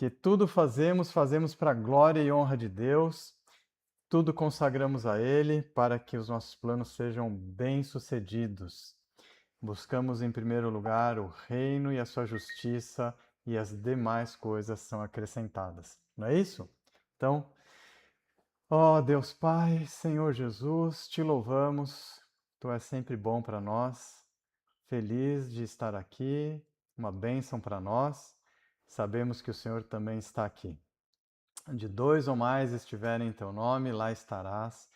que tudo fazemos para a glória e honra de Deus, tudo consagramos a Ele para que os nossos planos sejam bem-sucedidos. Buscamos em primeiro lugar o reino e a sua justiça, e as demais coisas são acrescentadas. Não é isso? Então, ó Deus Pai, Senhor Jesus, te louvamos, tu és sempre bom para nós, feliz de estar aqui, uma bênção para nós. Sabemos que o Senhor também está aqui. Onde dois ou mais estiverem em teu nome, lá estarás.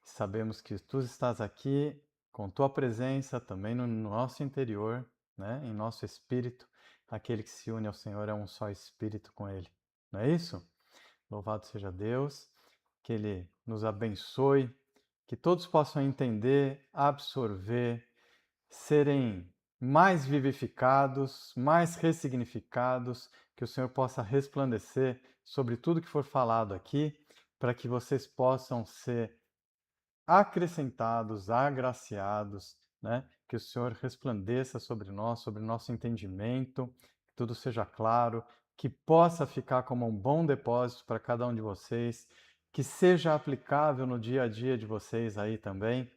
Sabemos que tu estás aqui com tua presença também no nosso interior, né? Em nosso espírito. Aquele que se une ao Senhor é um só espírito com Ele. Não é isso? Louvado seja Deus, que Ele nos abençoe, que todos possam entender, absorver, serem mais vivificados, mais ressignificados, que o Senhor possa resplandecer sobre tudo que for falado aqui, para que vocês possam ser acrescentados, agraciados, né? Que o Senhor resplandeça sobre nós, sobre o nosso entendimento, que tudo seja claro, que possa ficar como um bom depósito para cada um de vocês, que seja aplicável no dia a dia de vocês aí também,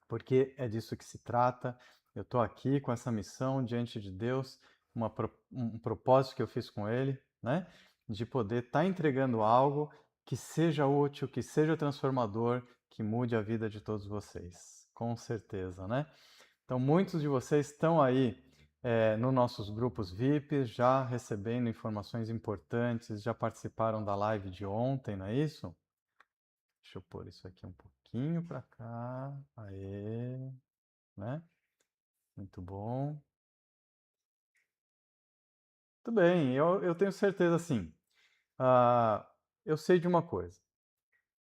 porque é disso que se trata. Eu estou aqui com essa missão diante de Deus, um propósito que eu fiz com Ele, né? De poder estar entregando algo que seja útil, que seja transformador, que mude a vida de todos vocês, com certeza, né? Então, muitos de vocês estão aí nos nossos grupos VIPs, já recebendo informações importantes, já participaram da live de ontem, não é isso? Deixa eu pôr isso aqui um pouquinho para cá. Aê, né? Muito bom. Tudo bem, eu tenho certeza assim. Eu sei de uma coisa.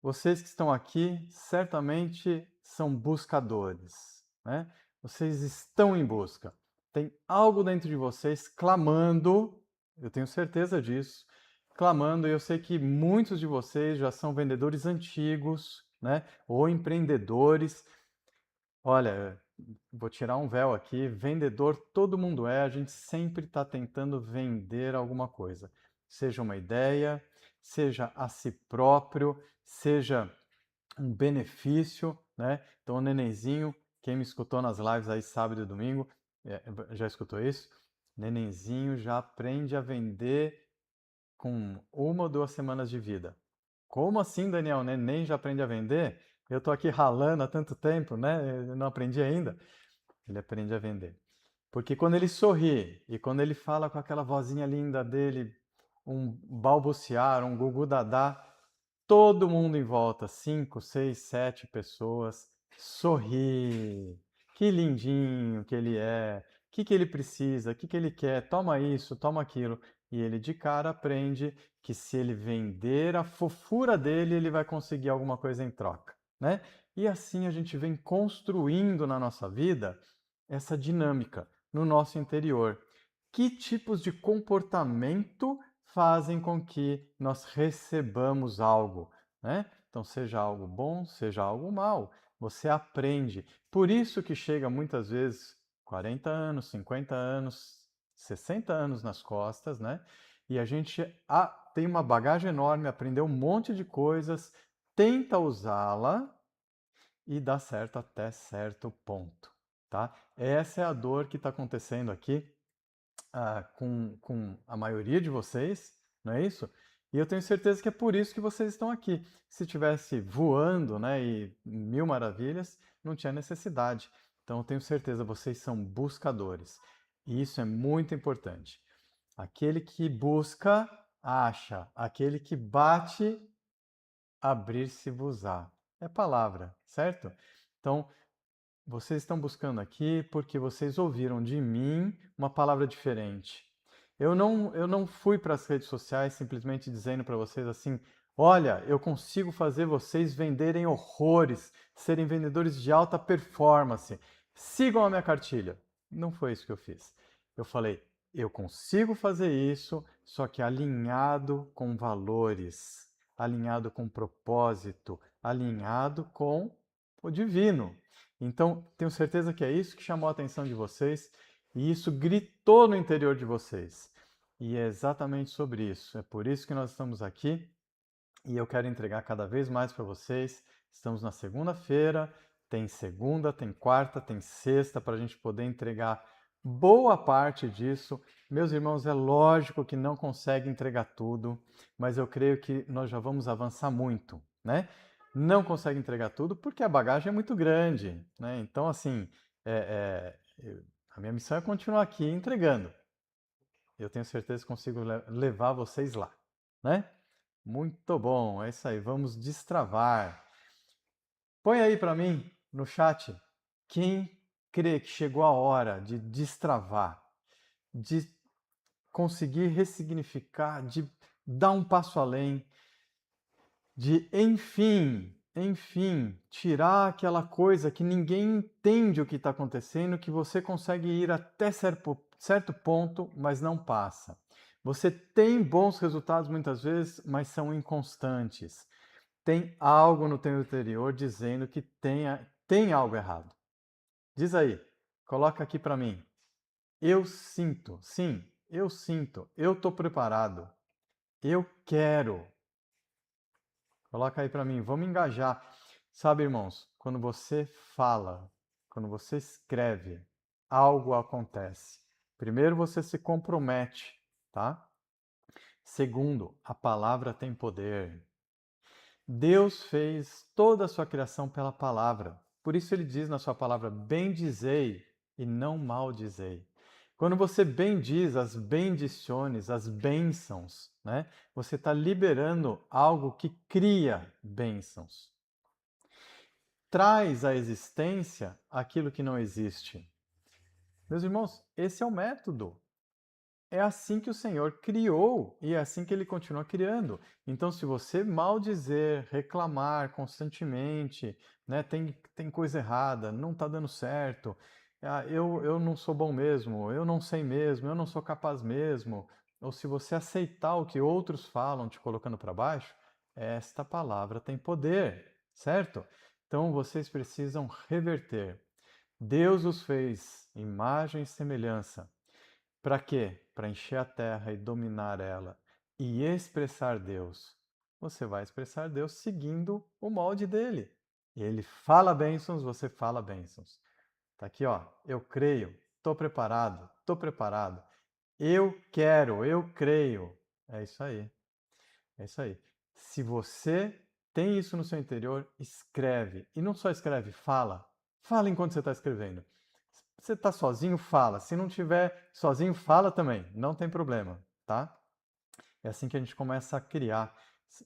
Vocês que estão aqui certamente são buscadores, né? Vocês estão em busca. Tem algo dentro de vocês clamando, eu tenho certeza disso, clamando, e eu sei que muitos de vocês já são vendedores antigos, né? Ou empreendedores. Olha, vou tirar um véu aqui, vendedor todo mundo é, a gente sempre está tentando vender alguma coisa. Seja uma ideia, seja a si próprio, seja um benefício, né? Então o nenenzinho, quem me escutou nas lives aí sábado e domingo, já escutou isso? Nenenzinho já aprende a vender com 1 ou 2 semanas de vida. Como assim, Daniel? Neném já aprende a vender? Eu tô aqui ralando há tanto tempo, né? Eu não aprendi ainda. Ele aprende a vender. Porque quando ele sorri e quando ele fala com aquela vozinha linda dele, um balbuciar, um gugu dadá, todo mundo em volta, 5, 6, 7 pessoas, sorri. Que lindinho que ele é. O que que ele precisa? O que que ele quer? Toma isso, toma aquilo. E ele de cara aprende que se ele vender a fofura dele, ele vai conseguir alguma coisa em troca, né? E assim a gente vem construindo na nossa vida essa dinâmica no nosso interior. Que tipos de comportamento fazem com que nós recebamos algo, né? Então, seja algo bom, seja algo mal, você aprende. Por isso que chega muitas vezes 40 anos, 50 anos, 60 anos nas costas, né? E a gente tem uma bagagem enorme, aprendeu um monte de coisas, tenta usá-la e dá certo até certo ponto, tá? Essa é a dor que está acontecendo aqui com a maioria de vocês, não é isso? E eu tenho certeza que é por isso que vocês estão aqui. Se tivesse voando, né, e mil maravilhas, não tinha necessidade. Então eu tenho certeza, vocês são buscadores. E isso é muito importante. Aquele que busca, acha. Aquele que bate, abrir-se-vos-á. É palavra, certo? Então, vocês estão buscando aqui porque vocês ouviram de mim uma palavra diferente. Eu não fui para as redes sociais simplesmente dizendo para vocês assim: olha, eu consigo fazer vocês venderem horrores, serem vendedores de alta performance. Sigam a minha cartilha. Não foi isso que eu fiz. Eu falei: eu consigo fazer isso, só que alinhado com valores, alinhado com propósito, alinhado com o divino. Então, tenho certeza que é isso que chamou a atenção de vocês e isso gritou no interior de vocês. E é exatamente sobre isso. É por isso que nós estamos aqui e eu quero entregar cada vez mais para vocês. Estamos na segunda-feira, tem segunda, tem quarta, tem sexta para a gente poder entregar boa parte disso. Meus irmãos, é lógico que não consegue entregar tudo, mas eu creio que nós já vamos avançar muito, né? Não consegue entregar tudo porque a bagagem é muito grande, né? Então, assim, a minha missão é continuar aqui entregando. Eu tenho certeza que consigo levar vocês lá, né? Muito bom, é isso aí, vamos destravar. Põe aí para mim no chat quem crê que chegou a hora de destravar, de conseguir ressignificar, de dar um passo além, de enfim, tirar aquela coisa que ninguém entende o que está acontecendo, que você consegue ir até certo ponto, mas não passa. Você tem bons resultados muitas vezes, mas são inconstantes. Tem algo no teu interior dizendo que tem algo errado. Diz aí, coloca aqui para mim. Eu sinto, sim, eu sinto, eu estou preparado, eu quero. Coloca aí para mim, vamos engajar. Sabe, irmãos, quando você fala, quando você escreve, algo acontece. Primeiro, você se compromete, tá? Segundo, a palavra tem poder. Deus fez toda a sua criação pela palavra. Por isso ele diz na sua palavra: bendizei e não maldizei. Quando você bendiz as bendições, as bênçãos, né? Você está liberando algo que cria bênçãos. Traz à existência aquilo que não existe. Meus irmãos, esse é o método. É assim que o Senhor criou e é assim que ele continua criando. Então, se você maldizer, reclamar constantemente, né, tem coisa errada, não está dando certo, eu não sou bom mesmo, eu não sei mesmo, eu não sou capaz mesmo, ou se você aceitar o que outros falam te colocando para baixo, esta palavra tem poder, certo? Então, vocês precisam reverter. Deus os fez imagem e semelhança. Para quê? Para encher a terra e dominar ela e expressar Deus. Você vai expressar Deus seguindo o molde dele. E ele fala bênçãos, você fala bênçãos. Tá aqui, ó. Eu creio, estou preparado, estou preparado. Eu quero, eu creio. É isso aí. É isso aí. Se você tem isso no seu interior, escreve. E não só escreve, fala. Fala enquanto você está escrevendo. Se você está sozinho, fala. Se não tiver sozinho, fala também. Não tem problema, tá? É assim que a gente começa a criar.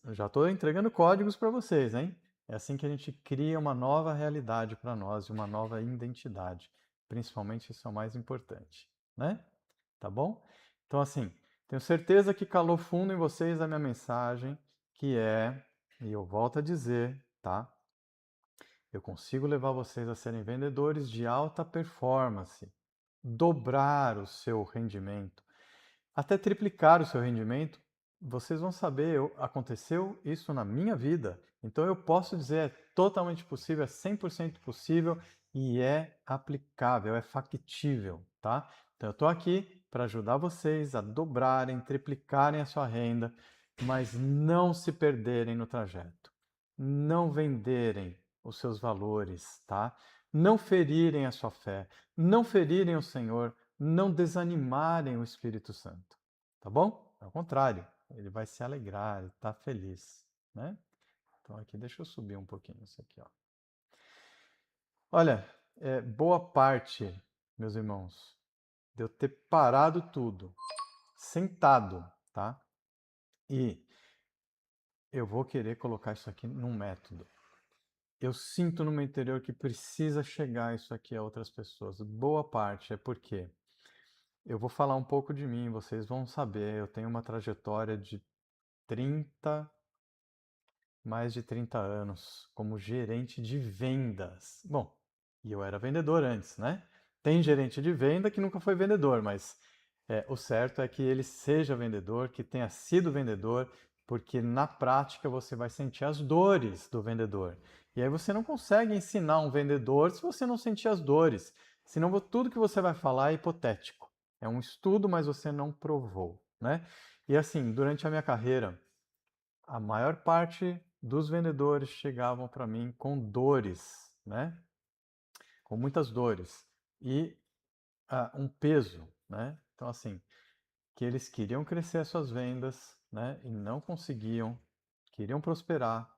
Eu já estou entregando códigos para vocês, hein? É assim que a gente cria uma nova realidade para nós e uma nova identidade. Principalmente isso é o mais importante, né? Tá bom? Então, assim, tenho certeza que calou fundo em vocês a minha mensagem, que é, e eu volto a dizer, tá? Eu consigo levar vocês a serem vendedores de alta performance, dobrar o seu rendimento, até triplicar o seu rendimento. Vocês vão saber, aconteceu isso na minha vida. Então eu posso dizer, é totalmente possível, é 100% possível e é aplicável, é factível, tá? Então eu estou aqui para ajudar vocês a dobrarem, triplicarem a sua renda, mas não se perderem no trajeto. Não venderem os seus valores, tá? Não ferirem a sua fé, não ferirem o Senhor, não desanimarem o Espírito Santo, tá bom? Ao contrário, ele vai se alegrar, ele está feliz, né? Então aqui, deixa eu subir um pouquinho isso aqui, ó. Olha, boa parte, meus irmãos, de eu ter parado tudo, sentado, tá? E eu vou querer colocar isso aqui num método. Eu sinto no meu interior que precisa chegar isso aqui a outras pessoas. Boa parte é porque eu vou falar um pouco de mim, vocês vão saber. Eu tenho uma trajetória de 30, mais de 30 anos como gerente de vendas. Bom, e eu era vendedor antes, né? Tem gerente de venda que nunca foi vendedor, mas o certo é que ele seja vendedor, que tenha sido vendedor, porque na prática você vai sentir as dores do vendedor. E aí você não consegue ensinar um vendedor se você não sentir as dores. Senão tudo que você vai falar é hipotético. É um estudo, mas você não provou. né? E assim, durante a minha carreira, a maior parte dos vendedores chegavam para mim com dores, né? Com muitas dores e um peso, né? Então assim, que eles queriam crescer as suas vendas, né? E não conseguiam, queriam prosperar,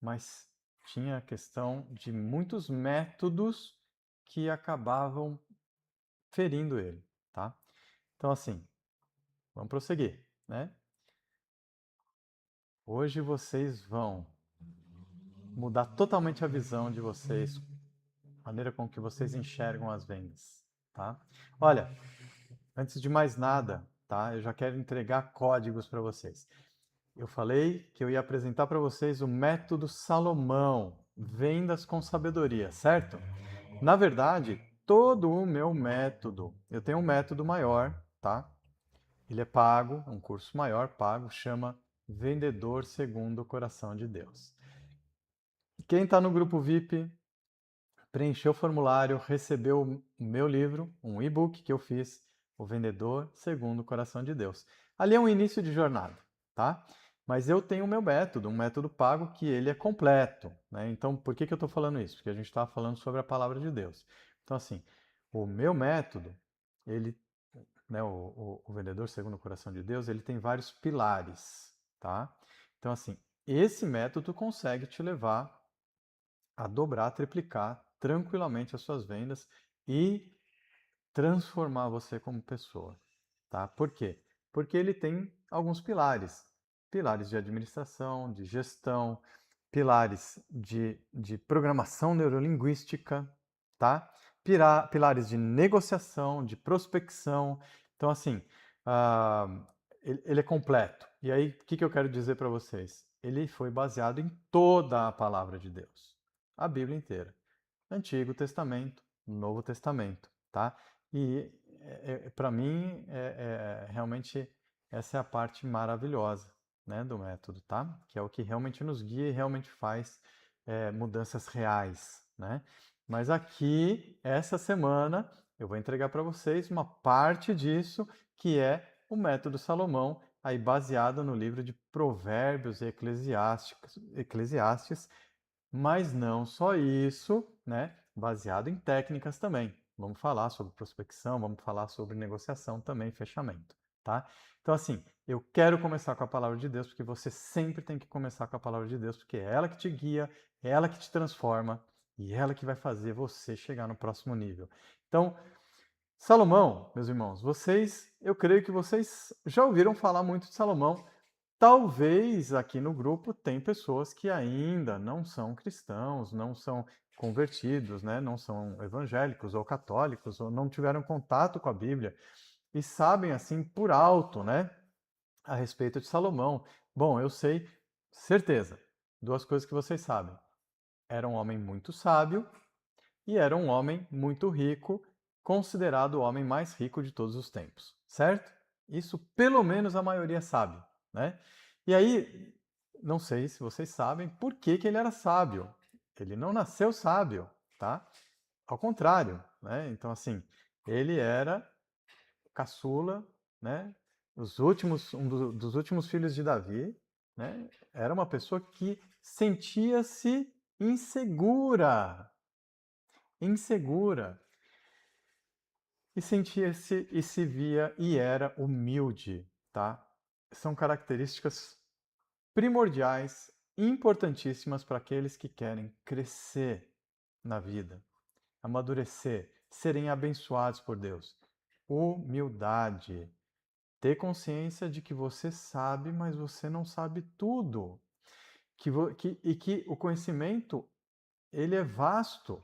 mas tinha a questão de muitos métodos que acabavam ferindo ele, tá? Então assim, vamos prosseguir, né? Hoje vocês vão mudar totalmente a visão de vocês, a maneira com que vocês enxergam as vendas, tá? Olha, antes de mais nada, tá? Eu já quero entregar códigos para vocês. Eu falei que eu ia apresentar para vocês o método Salomão, vendas com sabedoria, certo? Na verdade, todo o meu método, eu tenho um método maior, tá? Ele é pago, um curso maior, pago, chama Vendedor Segundo o Coração de Deus. Quem está no grupo VIP, preencheu o formulário, recebeu o meu livro, um e-book que eu fiz, O Vendedor Segundo o Coração de Deus. Ali é um início de jornada, tá? Mas eu tenho o meu método, um método pago que ele é completo, né? Então, por que eu estou falando isso? Porque a gente está falando sobre a palavra de Deus. Então, assim, o meu método, ele, né, o Vendedor Segundo o Coração de Deus, ele tem vários pilares, tá? Então, assim, esse método consegue te levar a dobrar, triplicar tranquilamente as suas vendas e transformar você como pessoa, tá? Por quê? Porque ele tem alguns pilares. Pilares de administração, de gestão, pilares de programação neurolinguística, tá? Pilares de negociação, de prospecção. Então, assim, ah, ele é completo. E aí, o que eu quero dizer para vocês? Ele foi baseado em toda a palavra de Deus, a Bíblia inteira. Antigo Testamento, Novo Testamento, tá? E para mim, realmente essa é a parte maravilhosa, né, do método, tá? Que é o que realmente nos guia e realmente faz mudanças reais, né? Mas aqui, essa semana, eu vou entregar para vocês uma parte disso, que é o método Salomão, aí baseado no livro de Provérbios e Eclesiastes, mas não só isso, né? Baseado em técnicas também. Vamos falar sobre prospecção, vamos falar sobre negociação também, fechamento, tá? Então, assim, eu quero começar com a palavra de Deus, porque você sempre tem que começar com a palavra de Deus, porque é ela que te guia, é ela que te transforma e é ela que vai fazer você chegar no próximo nível. Então, Salomão, meus irmãos, eu creio que vocês já ouviram falar muito de Salomão. Talvez aqui no grupo tem pessoas que ainda não são cristãos, não são convertidos, né? Não são evangélicos ou católicos, ou não tiveram contato com a Bíblia e sabem assim por alto, né, a respeito de Salomão. Bom, eu sei, certeza, duas coisas que vocês sabem. Era um homem muito sábio e era um homem muito rico, considerado o homem mais rico de todos os tempos, certo? Isso pelo menos a maioria sabe, né? E aí, não sei se vocês sabem por que ele era sábio. Ele não nasceu sábio, tá? Ao contrário, né? Então, assim, ele era caçula, né? Dos últimos filhos de Davi, né? Era uma pessoa que sentia-se insegura, e sentia-se e se via e era humilde, tá? São características primordiais, importantíssimas para aqueles que querem crescer na vida, amadurecer, serem abençoados por Deus. Humildade. Ter consciência de que você sabe, mas você não sabe tudo. E que o conhecimento ele é vasto.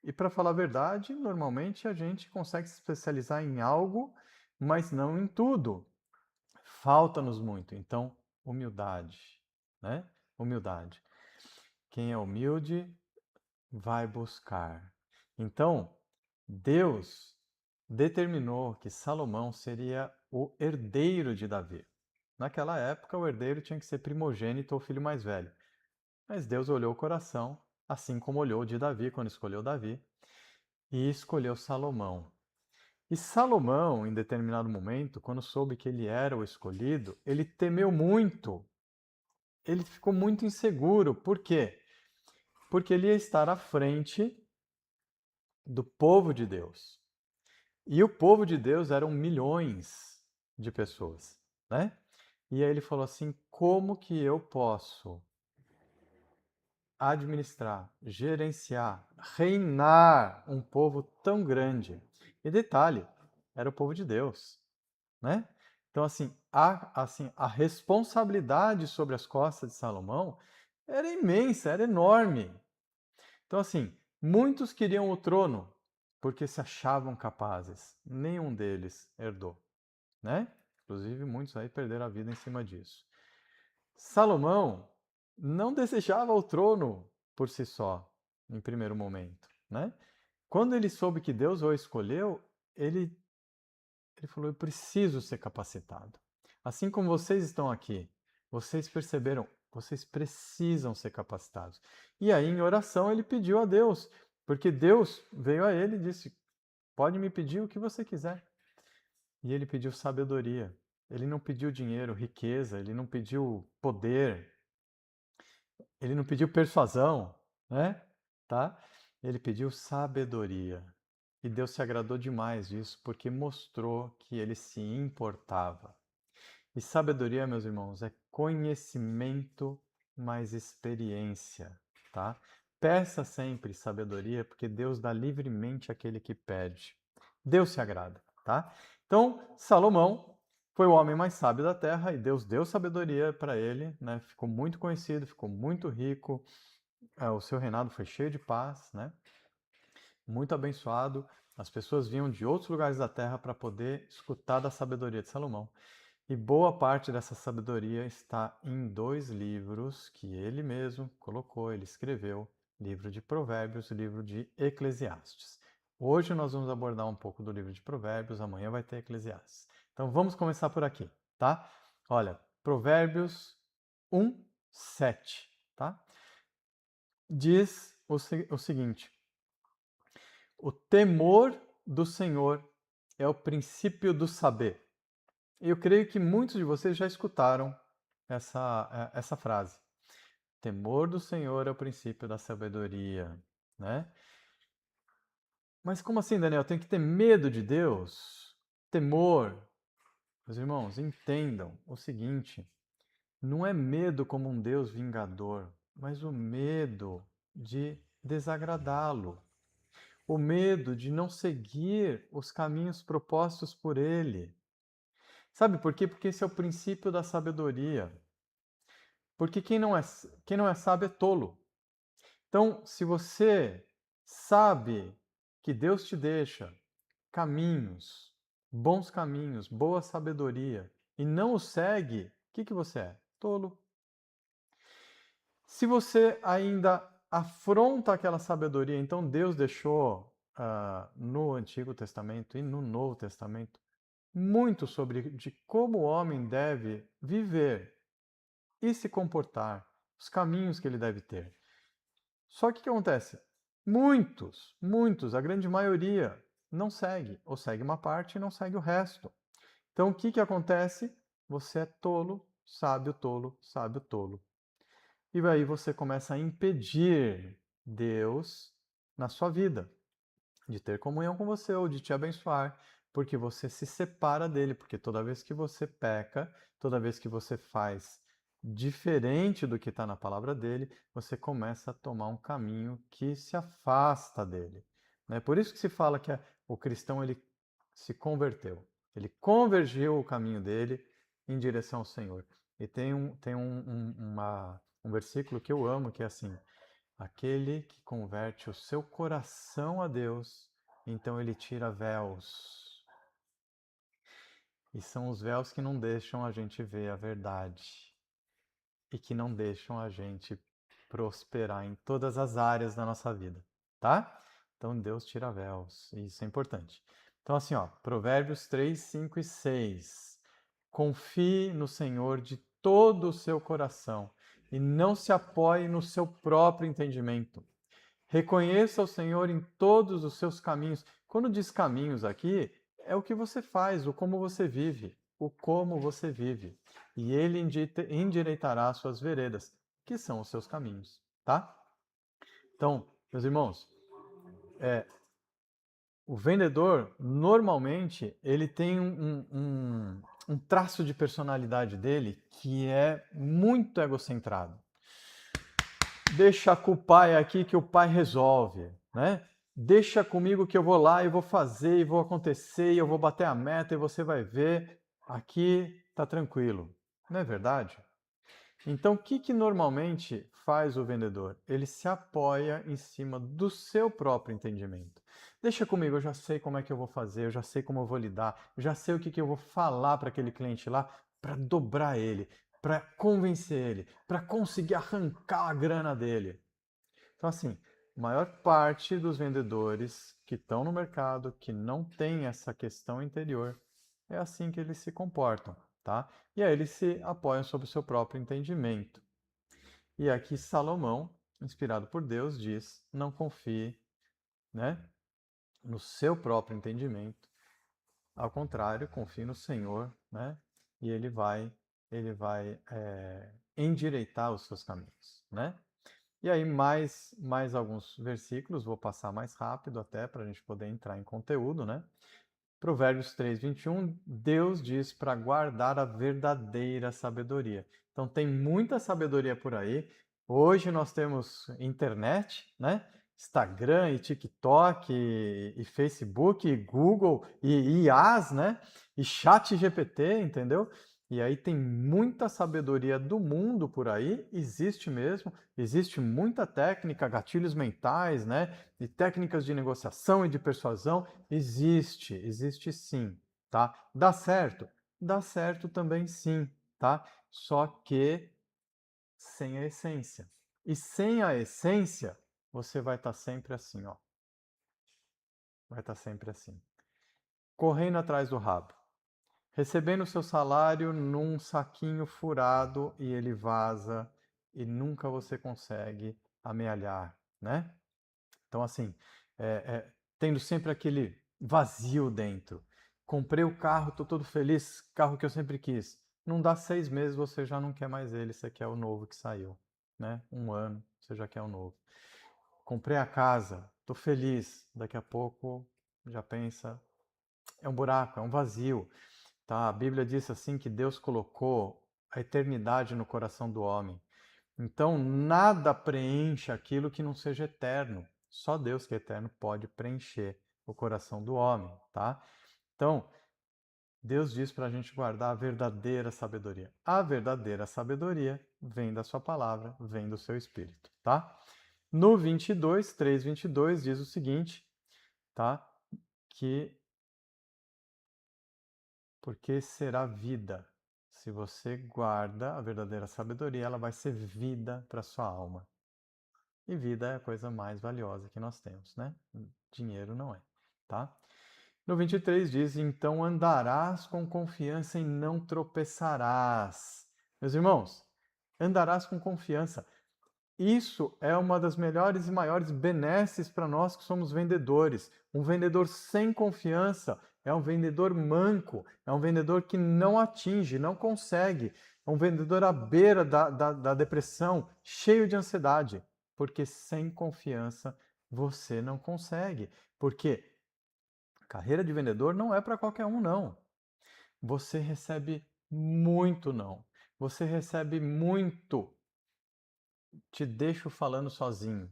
E para falar a verdade, normalmente a gente consegue se especializar em algo, mas não em tudo. Falta-nos muito. Então, humildade, né? Humildade. Quem é humilde vai buscar. Então, Deus determinou que Salomão seria o herdeiro de Davi. Naquela época, o herdeiro tinha que ser primogênito ou filho mais velho. Mas Deus olhou o coração, assim como olhou o de Davi quando escolheu Davi, e escolheu Salomão. E Salomão, em determinado momento, quando soube que ele era o escolhido, ele temeu muito. Ele ficou muito inseguro. Por quê? Porque ele ia estar à frente do povo de Deus. E o povo de Deus eram milhões de pessoas, né? E aí ele falou assim: como que eu posso administrar, gerenciar, reinar um povo tão grande? E detalhe, era o povo de Deus, né? Então a responsabilidade sobre as costas de Salomão era imensa, era enorme. Então assim, muitos queriam o trono porque se achavam capazes. Nenhum deles herdou, né? Inclusive muitos aí perderam a vida em cima disso. Salomão não desejava o trono por si só, em primeiro momento, né? Quando ele soube que Deus o escolheu, ele falou: eu preciso ser capacitado. Assim como vocês estão aqui, vocês perceberam, vocês precisam ser capacitados. E aí, em oração, ele pediu a Deus, porque Deus veio a ele e disse: pode me pedir o que você quiser. E ele pediu sabedoria. Ele não pediu dinheiro, riqueza, ele não pediu poder, ele não pediu persuasão, né? Tá? Ele pediu sabedoria. E Deus se agradou demais disso, porque mostrou que ele se importava. E sabedoria, meus irmãos, é conhecimento mais experiência, tá? Peça sempre sabedoria, porque Deus dá livremente àquele que pede. Deus se agrada, tá? Então, Salomão foi o homem mais sábio da terra e Deus deu sabedoria para ele, né? Ficou muito conhecido, ficou muito rico, o seu reinado foi cheio de paz, né? Muito abençoado. As pessoas vinham de outros lugares da terra para poder escutar da sabedoria de Salomão. E boa parte dessa sabedoria está em 2 livros que ele mesmo colocou, ele escreveu, livro de Provérbios e livro de Eclesiastes. Hoje nós vamos abordar um pouco do livro de Provérbios, amanhã vai ter Eclesiastes. Então vamos começar por aqui, tá? Olha, Provérbios 1, 7, tá? Diz o seguinte: o temor do Senhor é o princípio do saber. Eu creio que muitos de vocês já escutaram essa frase. Temor do Senhor é o princípio da sabedoria, né? Mas como assim, Daniel? Tem que ter medo de Deus? Temor. Meus irmãos, entendam o seguinte: não é medo como um Deus vingador, mas o medo de desagradá-lo. O medo de não seguir os caminhos propostos por Ele. Sabe por quê? Porque esse é o princípio da sabedoria. Porque quem não é sábio é tolo. Então, se você sabe que Deus te deixa caminhos, bons caminhos, boa sabedoria, e não o segue, o que você é? Tolo. Se você ainda afronta aquela sabedoria, então Deus deixou no Antigo Testamento e no Novo Testamento muito sobre de como o homem deve viver e se comportar, os caminhos que ele deve ter. Só que o que acontece? Muitos, a grande maioria, não segue, ou segue uma parte e não segue o resto. Então o que acontece? Você é tolo, sábio, tolo, sábio, tolo. E aí você começa a impedir Deus na sua vida, de ter comunhão com você ou de te abençoar, porque você se separa dele, porque toda vez que você peca, toda vez que você faz diferente do que está na palavra dele, você começa a tomar um caminho que se afasta dele. Né? Por isso que se fala que o cristão ele se converteu, ele convergiu o caminho dele em direção ao Senhor. E tem um versículo que eu amo, que é assim: aquele que converte o seu coração a Deus, então ele tira véus. E são os véus que não deixam a gente ver a verdade e que não deixam a gente prosperar em todas as áreas da nossa vida, tá? Então Deus tira véus, e isso é importante. Então assim, ó, Provérbios 3, 5 e 6. Confie no Senhor de todo o seu coração e não se apoie no seu próprio entendimento. Reconheça o Senhor em todos os seus caminhos. Quando diz caminhos aqui, é o que você faz, o como você vive, o como você vive. E ele endireitará as suas veredas, que são os seus caminhos, tá? Então, meus irmãos, o vendedor, normalmente, ele tem um traço de personalidade dele que é muito egocentrado. Deixa com o pai aqui que o pai resolve, né? Deixa comigo que eu vou lá e vou fazer e vou acontecer e eu vou bater a meta e você vai ver. Aqui tá tranquilo. Não é verdade? Então, o que normalmente faz o vendedor? Ele se apoia em cima do seu próprio entendimento. Deixa comigo, eu já sei como é que eu vou fazer, eu já sei como eu vou lidar, eu já sei o que eu vou falar para aquele cliente lá para dobrar ele, para convencer ele, para conseguir arrancar a grana dele. Então, assim, a maior parte dos vendedores que estão no mercado, que não tem essa questão interior, é assim que eles se comportam, tá? E aí eles se apoiam sobre o seu próprio entendimento. E aqui Salomão, inspirado por Deus, diz: não confie, né, no seu próprio entendimento. Ao contrário, confie no Senhor, né? E ele vai endireitar os seus caminhos, né? E aí mais alguns versículos, vou passar mais rápido até para a gente poder entrar em conteúdo, né? Provérbios 3, 21, Deus diz para guardar a verdadeira sabedoria. Então tem muita sabedoria por aí. Hoje nós temos internet, né? Instagram e TikTok e Facebook e Google e IAs, né? E chat GPT, entendeu? E aí tem muita sabedoria do mundo por aí, existe mesmo, existe muita técnica, gatilhos mentais, né? E técnicas de negociação e de persuasão, existe sim, tá? Dá certo? Dá certo também sim, tá? Só que sem a essência. E sem a essência, você vai estar sempre assim, ó. Vai estar sempre assim. Correndo atrás do rabo. Recebendo seu salário num saquinho furado e ele vaza e nunca você consegue amealhar, né? Então, assim, tendo sempre aquele vazio dentro. Comprei o carro, tô todo feliz, carro que eu sempre quis. Não dá 6 meses, você já não quer mais ele, você quer o novo que saiu, né? 1 ano, você já quer o novo. Comprei a casa, tô feliz. Daqui a pouco já pensa, é um buraco, é um vazio. Tá? A Bíblia diz assim que Deus colocou a eternidade no coração do homem. Então, nada preenche aquilo que não seja eterno. Só Deus que é eterno pode preencher o coração do homem, tá? Então, Deus diz para a gente guardar a verdadeira sabedoria. A verdadeira sabedoria vem da sua palavra, vem do seu espírito, tá? No 22, 3:22 diz o seguinte, tá? Que porque será vida. Se você guarda a verdadeira sabedoria, ela vai ser vida para sua alma. E vida é a coisa mais valiosa que nós temos, né? Dinheiro não é, tá? No 23 diz: então andarás com confiança e não tropeçarás. Meus irmãos, andarás com confiança. Isso é uma das melhores e maiores benesses para nós que somos vendedores. Um vendedor sem confiança é um vendedor manco, é um vendedor que não atinge, não consegue. É um vendedor à beira da depressão, cheio de ansiedade. Porque sem confiança você não consegue. Porque carreira de vendedor não é para qualquer um, não. Você recebe muito não. Você recebe muito te deixo falando sozinho.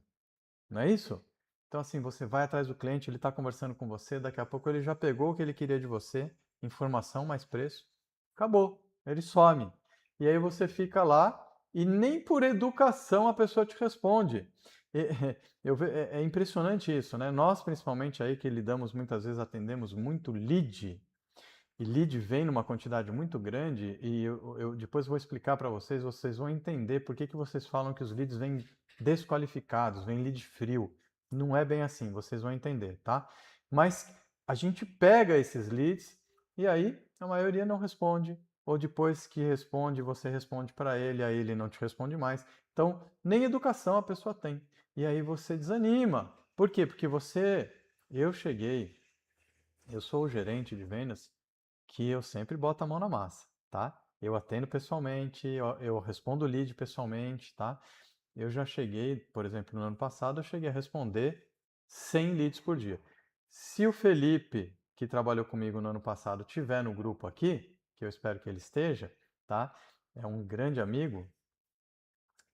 Não é isso? Então, assim, você vai atrás do cliente, ele está conversando com você, daqui a pouco ele já pegou o que ele queria de você, informação mais preço, acabou, ele some. E aí você fica lá e nem por educação a pessoa te responde. É impressionante isso, né? Nós, principalmente aí que lidamos muitas vezes, atendemos muito lead, e lead vem numa quantidade muito grande, e eu depois vou explicar para vocês, vocês vão entender por que vocês falam que os leads vêm desqualificados, vem lead frio. Não é bem assim, vocês vão entender, tá? Mas a gente pega esses leads e aí a maioria não responde, ou depois que responde, você responde para ele, aí ele não te responde mais. Então, nem educação a pessoa tem. E aí você desanima. Por quê? Porque eu cheguei eu sou o gerente de vendas que eu sempre boto a mão na massa, tá? Eu atendo pessoalmente, eu respondo o lead pessoalmente, tá? Eu já cheguei, por exemplo, no ano passado, eu cheguei a responder 100 leads por dia. Se o Felipe, que trabalhou comigo no ano passado, tiver no grupo aqui, que eu espero que ele esteja, tá? É um grande amigo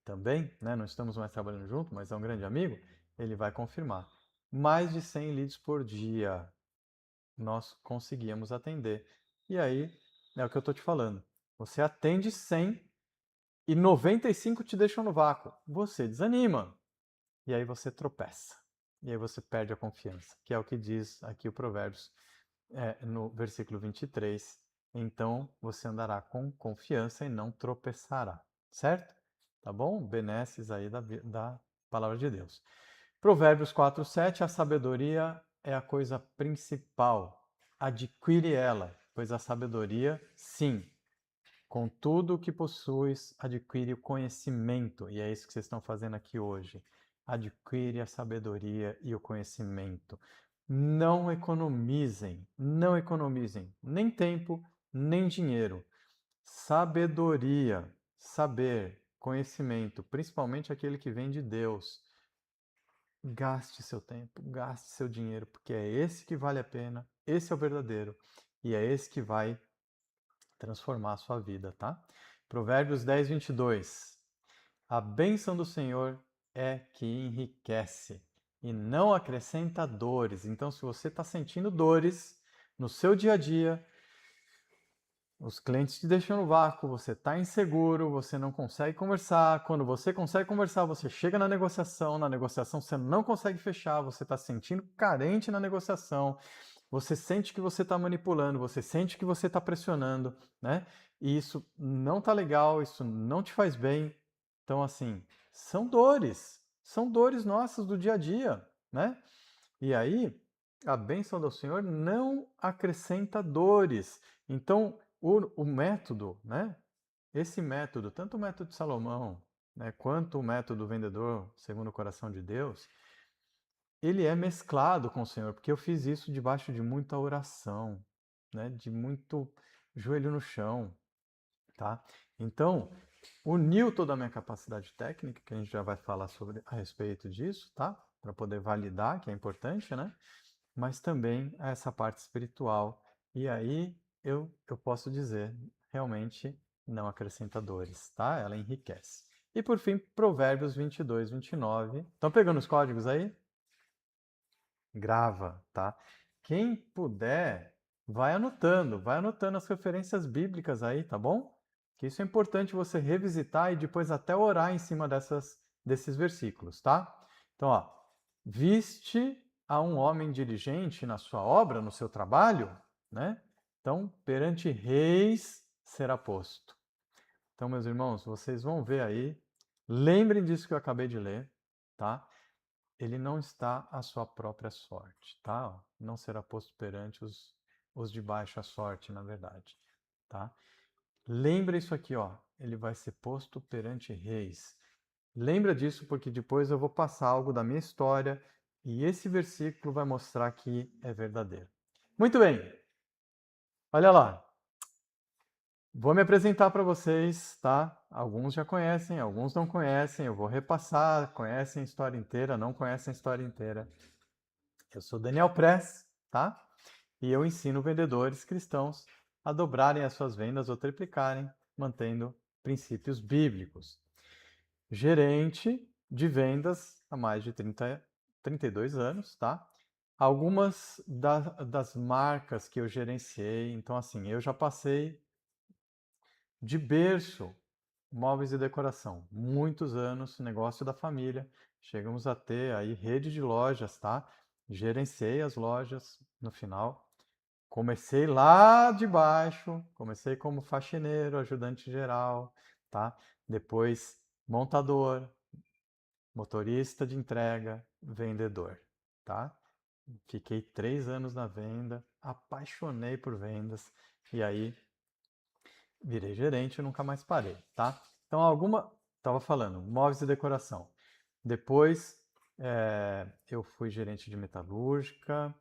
também, né? Não estamos mais trabalhando junto, mas é um grande amigo, ele vai confirmar. Mais de 100 leads por dia nós conseguíamos atender. E aí, é o que eu estou te falando. Você atende 100 e 95 te deixam no vácuo. Você desanima. E aí você tropeça. E aí você perde a confiança, que é o que diz aqui o Provérbios no versículo 23. Então você andará com confiança e não tropeçará. Certo? Tá bom? Benesses aí da palavra de Deus. Provérbios 4:7, a sabedoria é a coisa principal. Adquire ela, pois a sabedoria, sim, com tudo o que possuis, adquire o conhecimento. E é isso que vocês estão fazendo aqui hoje. Adquire a sabedoria e o conhecimento. Não economizem, não economizem nem tempo, nem dinheiro. Sabedoria, saber, conhecimento, principalmente aquele que vem de Deus. Gaste seu tempo, gaste seu dinheiro, porque é esse que vale a pena, esse é o verdadeiro e é esse que vai transformar a sua vida, tá? Provérbios 10, 22. A bênção do Senhor é que enriquece e não acrescenta dores. Então, se você está sentindo dores no seu dia a dia, os clientes te deixam no vácuo, você está inseguro, você não consegue conversar. Quando você consegue conversar, você chega na negociação você não consegue fechar, você está se sentindo carente na negociação, você sente que você está manipulando, você sente que você está pressionando, né? E isso não está legal, isso não te faz bem. Então, assim, são dores nossas do dia a dia, né? E aí, a bênção do Senhor não acrescenta dores. Então, o método, né? Esse método, tanto o método de Salomão, né, quanto o método vendedor segundo o coração de Deus, ele é mesclado com o Senhor, porque eu fiz isso debaixo de muita oração, né, de muito joelho no chão, tá? Então, uniu toda a minha capacidade técnica, que a gente já vai falar sobre a respeito disso, tá? Para poder validar, que é importante, né? Mas também essa parte espiritual. E aí eu posso dizer, realmente não acrescenta dores, tá? Ela enriquece. E por fim, Provérbios 22, 29. Estão pegando os códigos aí? Grava, tá? Quem puder, vai anotando as referências bíblicas aí, tá bom? Que isso é importante você revisitar e depois até orar em cima desses versículos, tá? Então, ó, viste a um homem diligente na sua obra, no seu trabalho, né? Então, perante reis será posto. Então, meus irmãos, vocês vão ver aí, lembrem disso que eu acabei de ler, tá? Ele não está à sua própria sorte, tá? Não será posto perante os de baixa sorte, na verdade, tá? Lembra isso aqui, ó. Ele vai ser posto perante reis. Lembra disso porque depois eu vou passar algo da minha história e esse versículo vai mostrar que é verdadeiro. Muito bem. Olha lá. Vou me apresentar para vocês, tá? Alguns já conhecem, alguns não conhecem. Eu vou repassar, conhecem a história inteira, não conhecem a história inteira. Eu sou Daniel Press, tá? E eu ensino vendedores cristãos a dobrarem as suas vendas ou triplicarem, mantendo princípios bíblicos. Gerente de vendas há mais de 32 anos, tá? Algumas das marcas que eu gerenciei, então assim, eu já passei de berço, móveis e decoração, muitos anos, negócio da família, chegamos a ter aí rede de lojas, tá? Gerenciei as lojas no final. Comecei lá de baixo, comecei como faxineiro, ajudante geral, tá? Depois montador, motorista de entrega, vendedor, tá? Fiquei 3 anos na venda, apaixonei por vendas e aí virei gerente e nunca mais parei, tá? Então tava falando, móveis e decoração. Depois eu fui gerente de metalúrgica,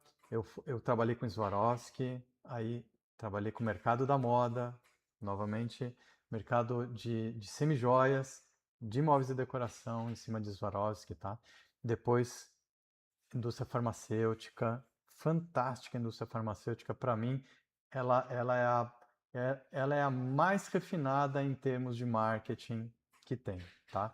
eu trabalhei com Swarovski, aí trabalhei com o mercado da moda, novamente, mercado de semijoias, de móveis e decoração em cima de Swarovski, tá? Depois, indústria farmacêutica, fantástica indústria farmacêutica, para mim, ela é a mais refinada em termos de marketing que tem, tá?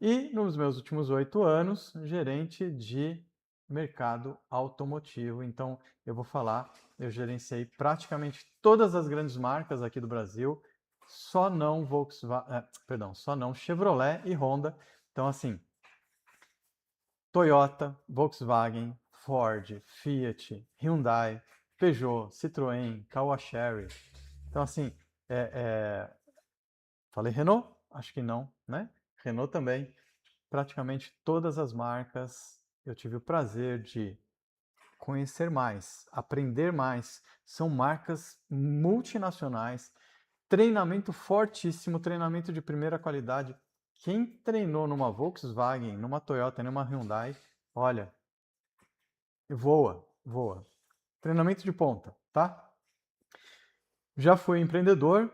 E nos meus últimos 8 anos, gerente de mercado automotivo. Então, eu vou falar, eu gerenciei praticamente todas as grandes marcas aqui do Brasil, só não só não Chevrolet e Honda. Então, assim, Toyota, Volkswagen, Ford, Fiat, Hyundai, Peugeot, Citroën, Caoa Chery. Então, assim, é, é, falei Renault? Acho que não, né? Renault também. Praticamente todas as marcas eu tive o prazer de conhecer mais, aprender mais. São marcas multinacionais, treinamento fortíssimo, treinamento de primeira qualidade. Quem treinou numa Volkswagen, numa Toyota, numa Hyundai, olha, voa, voa. Treinamento de ponta, tá? Já fui empreendedor,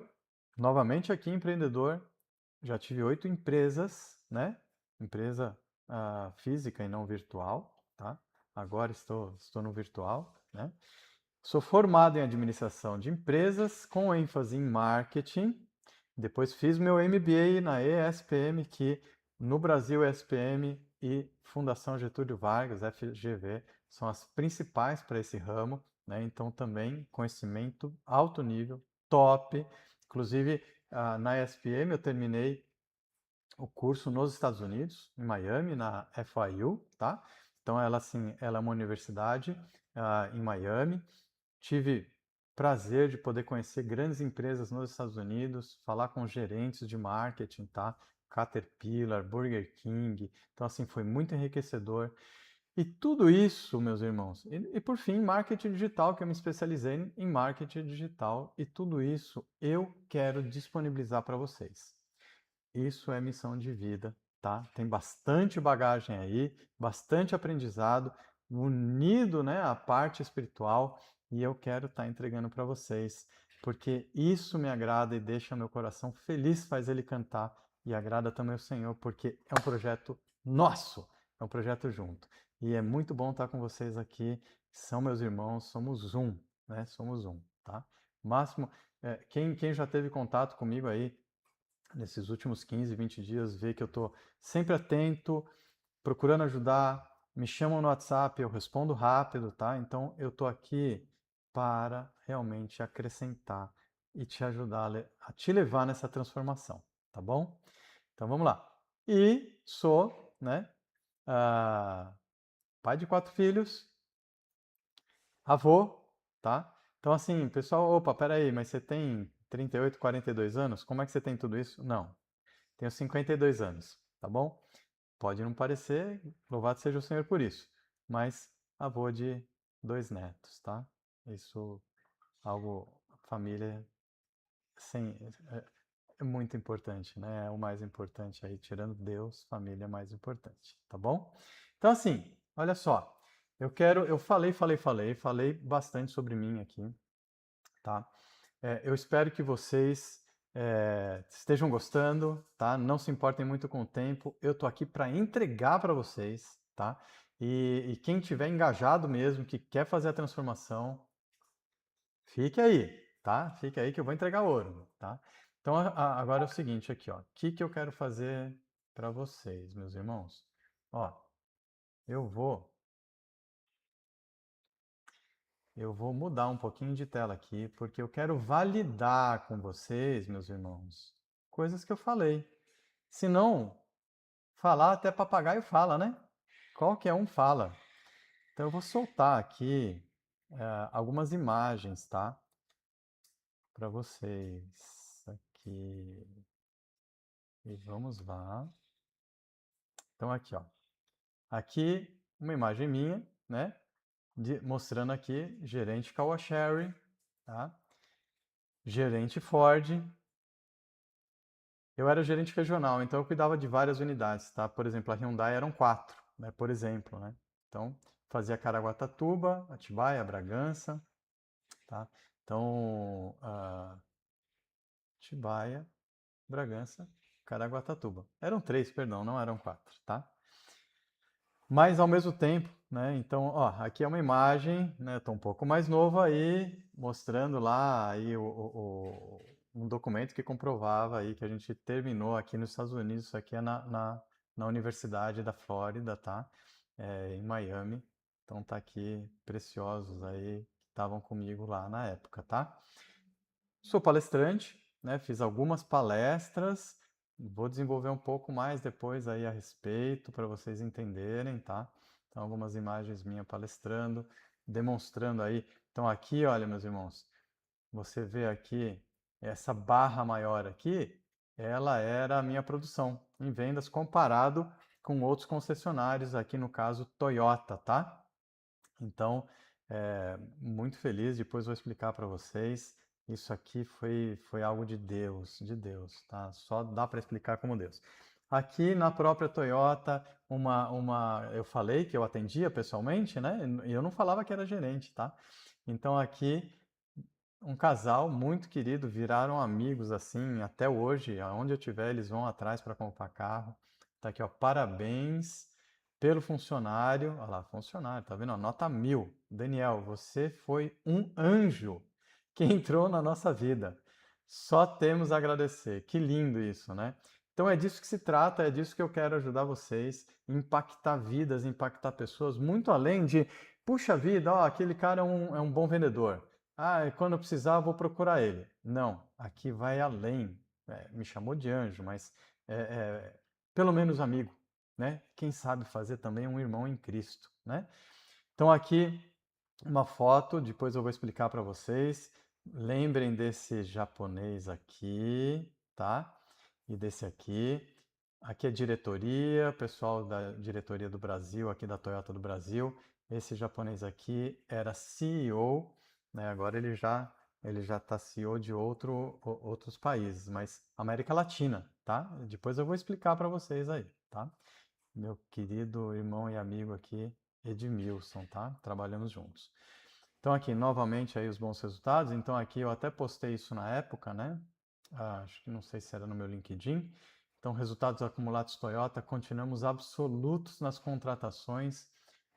novamente aqui empreendedor, já tive 8 empresas, né? Empresa física e não virtual, tá? Agora estou no virtual, né? Sou formado em administração de empresas com ênfase em marketing. Depois fiz meu MBA na ESPM, que no Brasil ESPM e Fundação Getúlio Vargas, FGV, são as principais para esse ramo, né? Então também conhecimento alto nível, top. Inclusive na ESPM eu terminei o curso nos Estados Unidos, em Miami, na FIU, tá? Então ela assim, ela é uma universidade em Miami. Tive prazer de poder conhecer grandes empresas nos Estados Unidos, falar com gerentes de marketing, tá? Caterpillar, Burger King. Então, assim, foi muito enriquecedor. E tudo isso, meus irmãos, e por fim, marketing digital, que eu me especializei em marketing digital, e tudo isso eu quero disponibilizar para vocês. Isso é missão de vida, tá? Tem bastante bagagem aí, bastante aprendizado, unido, né, à parte espiritual, e eu quero estar entregando para vocês, porque isso me agrada e deixa meu coração feliz, faz ele cantar, e agrada também o Senhor, porque é um projeto nosso, é um projeto junto. E é muito bom estar com vocês aqui, são meus irmãos, somos um, né? Somos um, tá? Máximo, quem já teve contato comigo aí nesses últimos 15, 20 dias, vê que eu estou sempre atento, procurando ajudar, me chamam no WhatsApp, eu respondo rápido, tá? Então eu estou aqui para realmente acrescentar e te ajudar a te levar nessa transformação, tá bom? Então vamos lá. E sou, né, pai de 4 filhos, avô, tá? Então assim, pessoal, opa, peraí, mas você tem 38, 42 anos? Como é que você tem tudo isso? Não, tenho 52 anos, tá bom? Pode não parecer, louvado seja o Senhor por isso, mas avô de 2 netos, tá? Isso, algo, família, sim, é muito importante, né? É o mais importante aí, tirando Deus, família é mais importante, tá bom? Então, assim, olha só, eu falei bastante sobre mim aqui, tá? Eu espero que vocês estejam gostando, tá? Não se importem muito com o tempo. Eu tô aqui para entregar para vocês, tá? E quem tiver engajado mesmo, que quer fazer a transformação, fique aí, tá? Fique aí que eu vou entregar ouro, tá? Então agora é o seguinte aqui, ó. O que eu quero fazer para vocês, meus irmãos? Ó, eu vou Eu vou mudar um pouquinho de tela aqui, porque eu quero validar com vocês, meus irmãos, coisas que eu falei. Se não, falar até papagaio fala, né? Qualquer um fala. Então eu vou soltar aqui algumas imagens, tá? Para vocês. Aqui. E vamos lá. Então aqui, ó. Aqui uma imagem minha, né? Mostrando aqui gerente Caoa Chery, tá? Gerente Ford. Eu era gerente regional, então eu cuidava de várias unidades, tá? Por exemplo, a Hyundai eram 4, né? Por exemplo, né? Então, fazia Caraguatatuba, Atibaia, Bragança, tá? Então, Atibaia, Bragança, Caraguatatuba. Eram 3, perdão, não eram 4, tá? Mas ao mesmo tempo, né? Então, ó, aqui é uma imagem, né? Estou um pouco mais novo aí, mostrando lá aí um documento que comprovava aí que a gente terminou aqui nos Estados Unidos. Isso aqui é na Universidade da Flórida, tá? Em Miami. Então tá aqui preciosos aí que estavam comigo lá na época, tá? Sou palestrante, né? Fiz algumas palestras, vou desenvolver um pouco mais depois aí a respeito para vocês entenderem, tá? Então algumas imagens minhas palestrando, demonstrando aí. Então aqui, olha, meus irmãos, você vê aqui essa barra maior aqui, ela era a minha produção em vendas comparado com outros concessionários, aqui no caso Toyota, tá? Então, muito feliz, depois vou explicar para vocês. Isso aqui foi algo de Deus, tá? Só dá para explicar como Deus. Aqui na própria Toyota, eu falei que eu atendia pessoalmente, né? E eu não falava que era gerente, tá? Então aqui um casal muito querido, viraram amigos assim, até hoje, aonde eu tiver, eles vão atrás para comprar carro. Tá aqui, ó, parabéns pelo funcionário. Olha lá, funcionário, tá vendo? Ó, nota 1000. Daniel, você foi um anjo que entrou na nossa vida. Só temos a agradecer. Que lindo isso, né? Então é disso que se trata, é disso que eu quero ajudar vocês, impactar vidas, impactar pessoas, muito além de, puxa vida, ó, aquele cara é um bom vendedor. Ah, quando eu precisar, vou procurar ele. Não, aqui vai além. Me chamou de anjo, mas é, pelo menos amigo, né? Quem sabe fazer também um irmão em Cristo, né? Então aqui uma foto, depois eu vou explicar para vocês. Lembrem desse japonês aqui, tá? E desse aqui. Aqui é diretoria, pessoal da diretoria do Brasil, aqui da Toyota do Brasil. Esse japonês aqui era CEO, né? Agora ele já está CEO de outros países, mas América Latina, tá? Depois eu vou explicar para vocês aí, tá? Meu querido irmão e amigo aqui, Edmilson, tá? Trabalhamos juntos. Então aqui, novamente aí os bons resultados. Então aqui eu até postei isso na época, né? Acho que não sei se era no meu LinkedIn. Então, resultados acumulados Toyota, continuamos absolutos nas contratações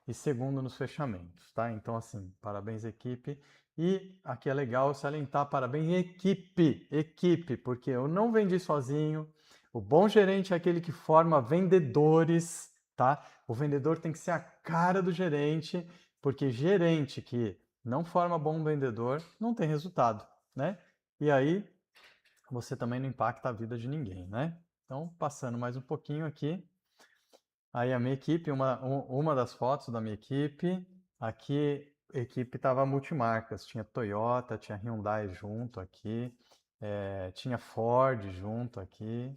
e segundo nos fechamentos, tá? Então, assim, parabéns equipe. E aqui é legal salientar, parabéns equipe, porque eu não vendi sozinho. O bom gerente é aquele que forma vendedores, tá? O vendedor tem que ser a cara do gerente, porque gerente que não forma bom vendedor não tem resultado, né? E aí você também não impacta a vida de ninguém, né? Então, passando mais um pouquinho aqui. Aí a minha equipe, uma das fotos da minha equipe, aqui a equipe estava multimarcas, tinha Toyota, tinha Hyundai junto aqui, tinha Ford junto aqui.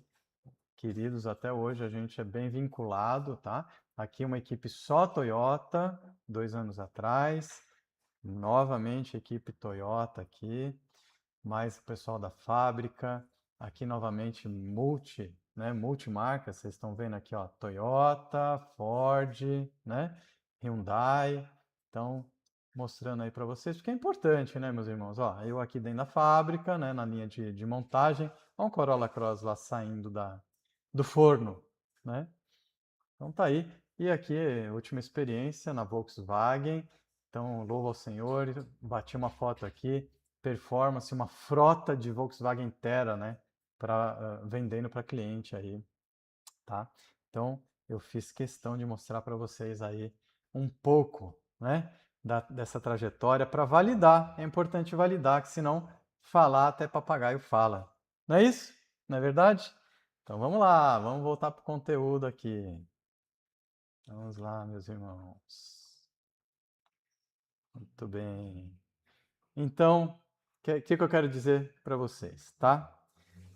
Queridos, até hoje a gente é bem vinculado, tá? Aqui uma equipe só Toyota, 2 anos atrás. Novamente equipe Toyota aqui, mais o pessoal da fábrica. Aqui novamente multimarcas, vocês estão vendo aqui, ó, Toyota, Ford, né? Hyundai. Então, mostrando aí para vocês, porque é importante, né, meus irmãos? Ó, eu aqui dentro da fábrica, né, na linha de montagem, ó, um Corolla Cross lá saindo do forno, né? Então tá aí. E aqui, última experiência na Volkswagen. Então, louvo ao Senhor, bati uma foto aqui, performance, uma frota de Volkswagen Terra, né, vendendo para cliente aí, tá? Então, eu fiz questão de mostrar para vocês aí um pouco, né, dessa trajetória para validar. É importante validar, que senão falar até papagaio fala. Não é isso? Não é verdade? Então vamos lá, vamos voltar para o conteúdo aqui. Vamos lá, meus irmãos. Muito bem. Então, o que eu quero dizer para vocês, tá?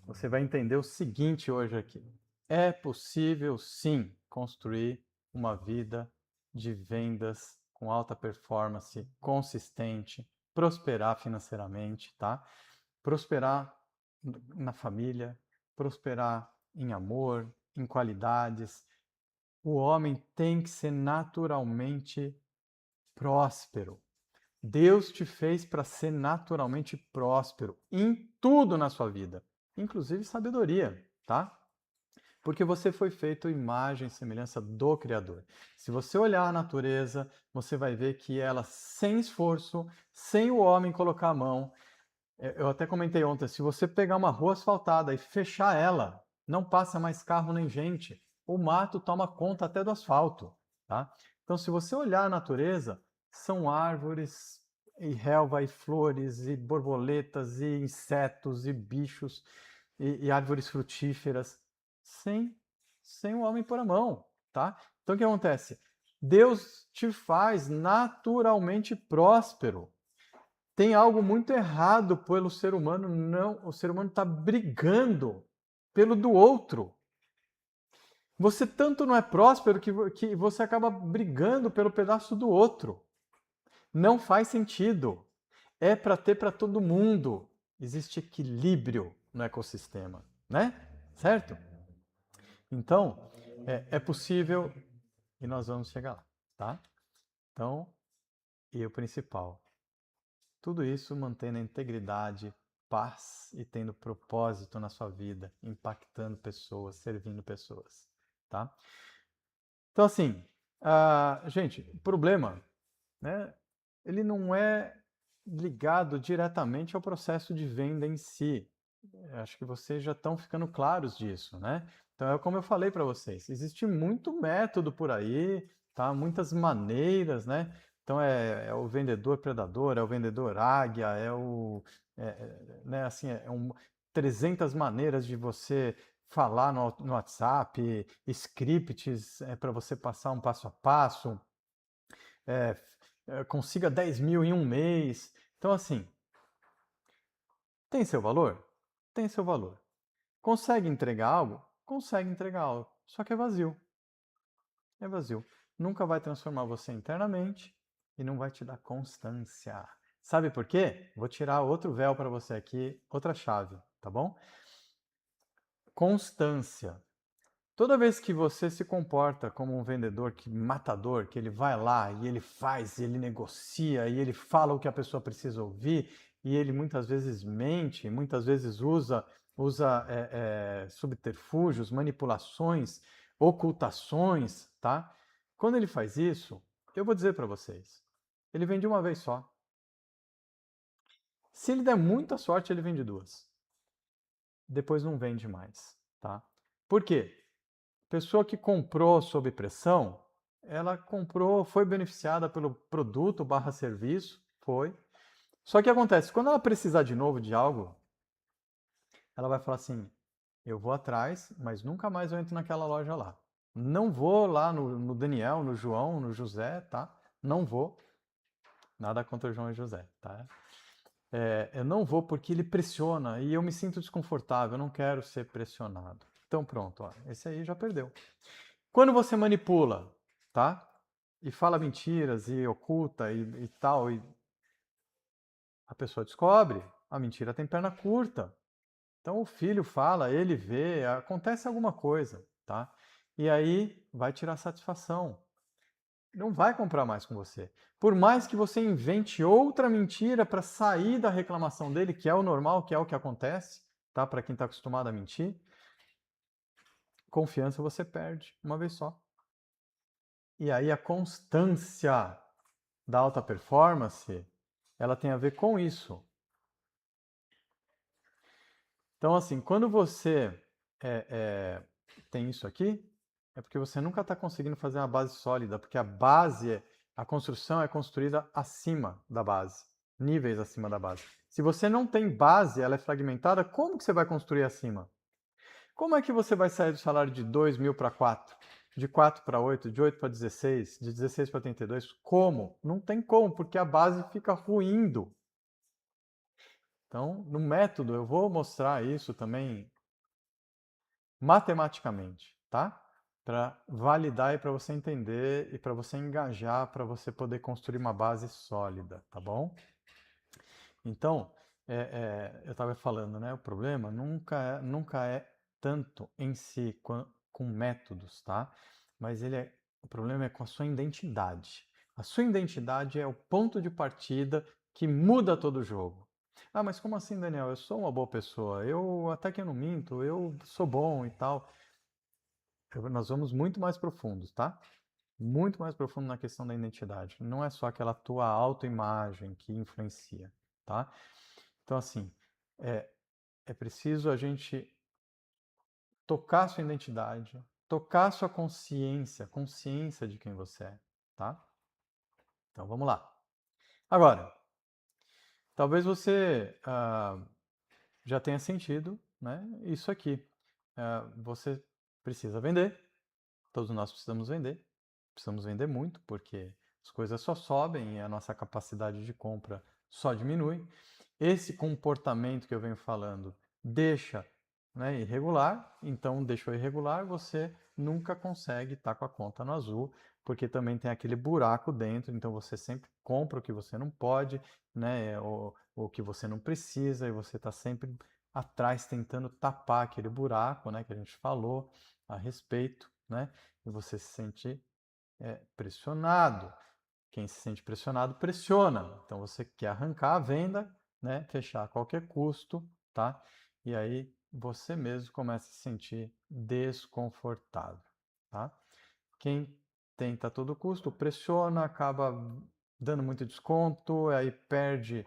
Você vai entender o seguinte hoje aqui. É possível, sim, construir uma vida de vendas com alta performance, consistente, prosperar financeiramente, tá? Prosperar na família, prosperar em amor, em qualidades. O homem tem que ser naturalmente próspero. Deus te fez para ser naturalmente próspero em tudo na sua vida, inclusive sabedoria, tá? Porque você foi feito imagem e semelhança do Criador. Se você olhar a natureza, você vai ver que ela, sem esforço, sem o homem colocar a mão, eu até comentei ontem, se você pegar uma rua asfaltada e fechar ela, não passa mais carro nem gente. O mato toma conta até do asfalto, tá? Então, se você olhar a natureza, são árvores e relva e flores e borboletas e insetos e bichos e árvores frutíferas, sem, sem o homem pôr a mão, tá? Então, o que acontece? Deus te faz naturalmente próspero. Tem algo muito errado pelo ser humano, não, o ser humano está brigando pelo do outro. Você tanto não é próspero que você acaba brigando pelo pedaço do outro. Não faz sentido. É para ter para todo mundo. Existe equilíbrio no ecossistema, né? Certo? Então, é possível e nós vamos chegar lá, tá? Então, e o principal, tudo isso mantendo a integridade, paz e tendo propósito na sua vida, impactando pessoas, servindo pessoas, tá? Então, assim, gente, o problema, né, ele não é ligado diretamente ao processo de venda em si. Acho que vocês já estão ficando claros disso, né? Então, é como eu falei para vocês, existe muito método por aí, tá? Muitas maneiras, né? Então, é o vendedor predador, é o vendedor águia, né? Assim, 300 maneiras de você falar no WhatsApp, scripts para você passar um passo a passo, é, consiga 10 mil em um mês. Então, assim, tem seu valor? Tem seu valor. Consegue entregar algo? Consegue entregar algo. Só que é vazio. É vazio. Nunca vai transformar você internamente e não vai te dar constância. Sabe por quê? Vou tirar outro véu para você aqui, outra chave, tá bom? Constância. Toda vez que você se comporta como um vendedor matador, que ele vai lá e ele faz, e ele negocia, e ele fala o que a pessoa precisa ouvir, e ele muitas vezes mente, muitas vezes usa subterfúgios, manipulações, ocultações, tá? Quando ele faz isso, eu vou dizer para vocês, ele vende uma vez só. Se ele der muita sorte, ele vende duas. Depois não vende mais, tá? Por quê? Pessoa que comprou sob pressão, ela comprou, foi beneficiada pelo produto barra serviço, foi. Só que acontece, quando ela precisar de novo de algo, ela vai falar assim, eu vou atrás, mas nunca mais eu entro naquela loja lá. Não vou lá no Daniel, no João, no José, tá? Não vou. Nada contra o João e José, tá? Eu não vou porque ele pressiona e eu me sinto desconfortável, eu não quero ser pressionado. Então pronto, ó, esse aí já perdeu. Quando você manipula, tá? E fala mentiras e oculta e tal, e a pessoa descobre, a mentira tem perna curta. Então o filho fala, ele vê, acontece alguma coisa, tá? E aí vai tirar satisfação. Não vai comprar mais com você. Por mais que você invente outra mentira para sair da reclamação dele, que é o normal, que é o que acontece, tá? Para quem está acostumado a mentir, confiança você perde uma vez só. E aí a constância da alta performance, ela tem a ver com isso. Então, assim, quando você tem isso aqui, é porque você nunca está conseguindo fazer uma base sólida, porque a construção é construída acima da base, níveis acima da base. Se você não tem base, ela é fragmentada, como que você vai construir acima? Como é que você vai sair do salário de 2 mil para 4? De 4 para 8, de 8 para 16, de 16 para 32? Como? Não tem como, porque a base fica ruindo. Então, no método, eu vou mostrar isso também matematicamente, tá? Para validar e para você entender e para você engajar, para você poder construir uma base sólida, tá bom? Então, eu estava falando, né? O problema nunca é tanto em si com métodos, tá? Mas o problema é com a sua identidade. A sua identidade é o ponto de partida que muda todo o jogo. Ah, mas como assim, Daniel? Eu sou uma boa pessoa, eu até que eu não minto, eu sou bom e tal. Nós vamos muito mais profundos, tá? Muito mais profundo na questão da identidade. Não é só aquela tua autoimagem que influencia, tá? Então, assim, é, é preciso a gente tocar sua identidade, tocar sua consciência, consciência de quem você é, tá? Então, vamos lá. Agora, talvez você já tenha sentido, né, isso aqui. Você precisa vender, todos nós precisamos vender muito, porque as coisas só sobem e a nossa capacidade de compra só diminui. Esse comportamento que eu venho falando deixa, né, irregular, então deixou irregular, você nunca consegue estar com a conta no azul, porque também tem aquele buraco dentro, então você sempre compra o que você não pode, né, ou o que você não precisa, e você está sempre atrás tentando tapar aquele buraco, né, que a gente falou a respeito, né, e você se sente pressionado. Quem se sente pressionado pressiona. Então você quer arrancar a venda, né, fechar a qualquer custo, tá? E aí você mesmo começa a se sentir desconfortável, tá? Quem tenta a todo custo pressiona, acaba dando muito desconto, aí perde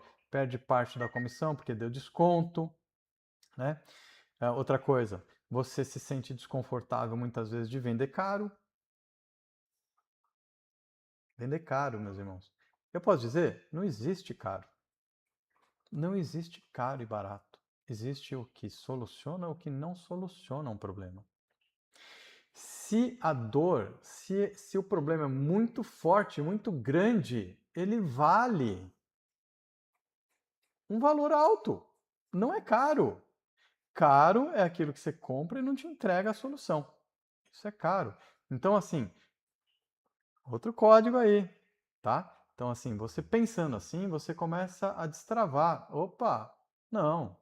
parte da comissão porque deu desconto, né? Outra coisa, você se sente desconfortável muitas vezes de vender caro. Vender caro, meus irmãos. Eu posso dizer, não existe caro. Não existe caro e barato. Existe o que soluciona ou o que não soluciona um problema. Se a dor, se o problema é muito forte, muito grande, ele vale um valor alto. Não é caro. Caro é aquilo que você compra e não te entrega a solução. Isso é caro. Então, assim, outro código aí, tá? Então, assim, você pensando assim, você começa a destravar. Opa, não,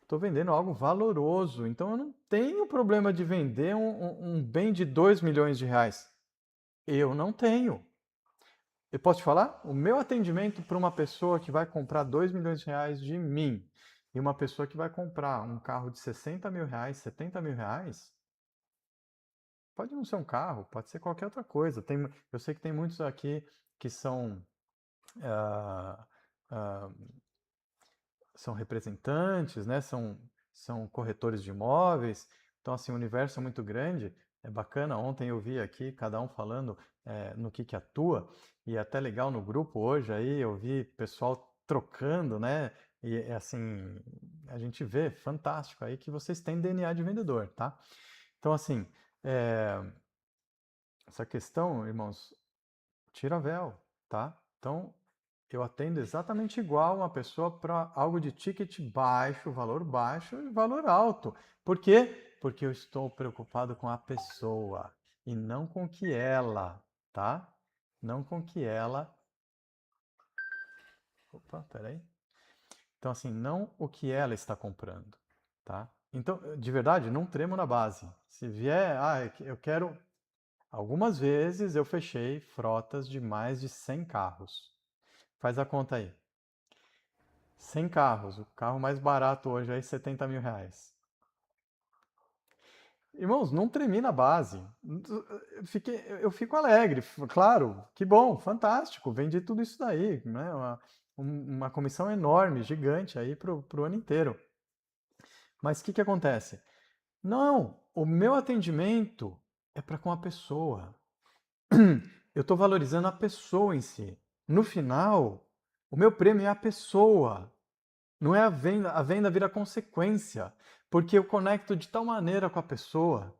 estou vendendo algo valoroso, então eu não tenho problema de vender um bem de 2 milhões de reais. Eu não tenho. Eu posso te falar? O meu atendimento para uma pessoa que vai comprar 2 milhões de reais de mim e uma pessoa que vai comprar um carro de 60 mil reais, 70 mil reais, pode não ser um carro, pode ser qualquer outra coisa. Eu sei que tem muitos aqui que ah, ah, são representantes, né? São corretores de imóveis. Então, assim, o universo é muito grande. É bacana. Ontem eu vi aqui cada um falando no que atua. E é até legal no grupo hoje aí eu vi pessoal trocando, né? E assim, a gente vê, fantástico aí que vocês têm DNA de vendedor, tá? Então, assim, é, essa questão, irmãos, tira véu, tá? Então, eu atendo exatamente igual uma pessoa para algo de ticket baixo, valor baixo e valor alto. Por quê? Porque eu estou preocupado com a pessoa e não com o que ela, tá? Não com o que ela. Opa, peraí. Então, assim, não o que ela está comprando, tá? Então, de verdade, não tremo na base. Se vier, eu quero. Algumas vezes eu fechei frotas de mais de 100 carros. Faz a conta aí. 100 carros, o carro mais barato hoje é 70 mil reais. Irmãos, não tremi na base. Eu fico alegre, claro, que bom, fantástico, vendi tudo isso daí, né? Uma comissão enorme, gigante aí pro ano inteiro. Mas o que acontece? Não, o meu atendimento é para com a pessoa. Eu estou valorizando a pessoa em si. No final, o meu prêmio é a pessoa. Não é a venda vira consequência, porque eu conecto de tal maneira com a pessoa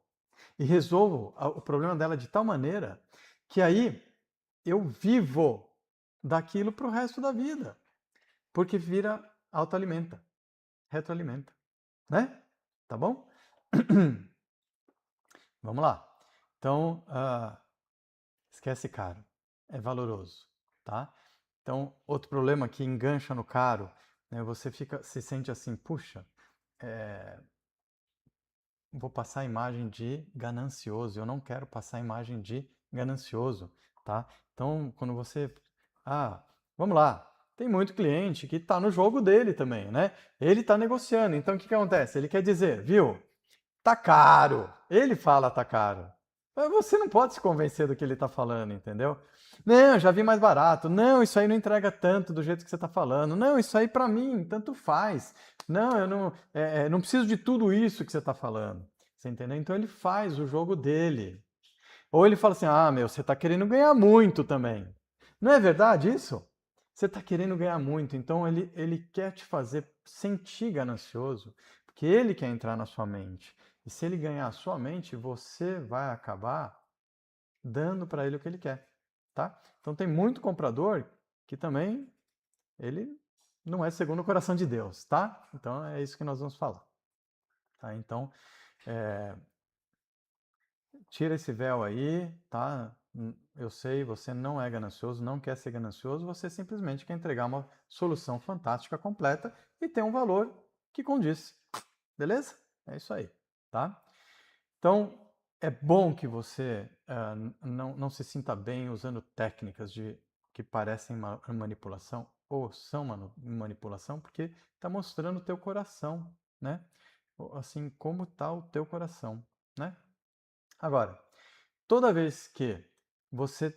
e resolvo o problema dela de tal maneira que aí eu vivo daquilo para o resto da vida, porque vira autoalimenta, retroalimenta, né? Tá bom? Vamos lá. Então, esquece caro, é valoroso, tá? Então, outro problema que engancha no caro, né, você se sente assim, puxa, vou passar a imagem de ganancioso. Eu não quero passar a imagem de ganancioso. tá? Então, quando você... vamos lá. Tem muito cliente que está no jogo dele também, né? Ele está negociando. Então, o que acontece? Ele quer dizer, viu? Tá caro. Ele fala tá caro. Mas você não pode se convencer do que ele está falando, entendeu? Não, já vi mais barato. Não, isso aí não entrega tanto do jeito que você está falando. Não, isso aí para mim tanto faz. Não, eu não preciso de tudo isso que você está falando. Você entendeu? Então ele faz o jogo dele. Ou ele fala assim: você está querendo ganhar muito também. Não é verdade isso? Você está querendo ganhar muito, então ele quer te fazer sentir ganancioso, porque ele quer entrar na sua mente. E se ele ganhar a sua mente, você vai acabar dando para ele o que ele quer, tá? Então tem muito comprador que também ele não é segundo o coração de Deus, tá? Então é isso que nós vamos falar, tá? Então tira esse véu aí, tá? Eu sei, você não é ganancioso, não quer ser ganancioso, você simplesmente quer entregar uma solução fantástica, completa e tem um valor que condiz. Beleza? É isso aí, tá? Então, é bom que você não se sinta bem usando técnicas que parecem manipulação ou são manipulação, porque está mostrando o teu coração, né? Assim, como está o teu coração, né? Agora, toda vez que você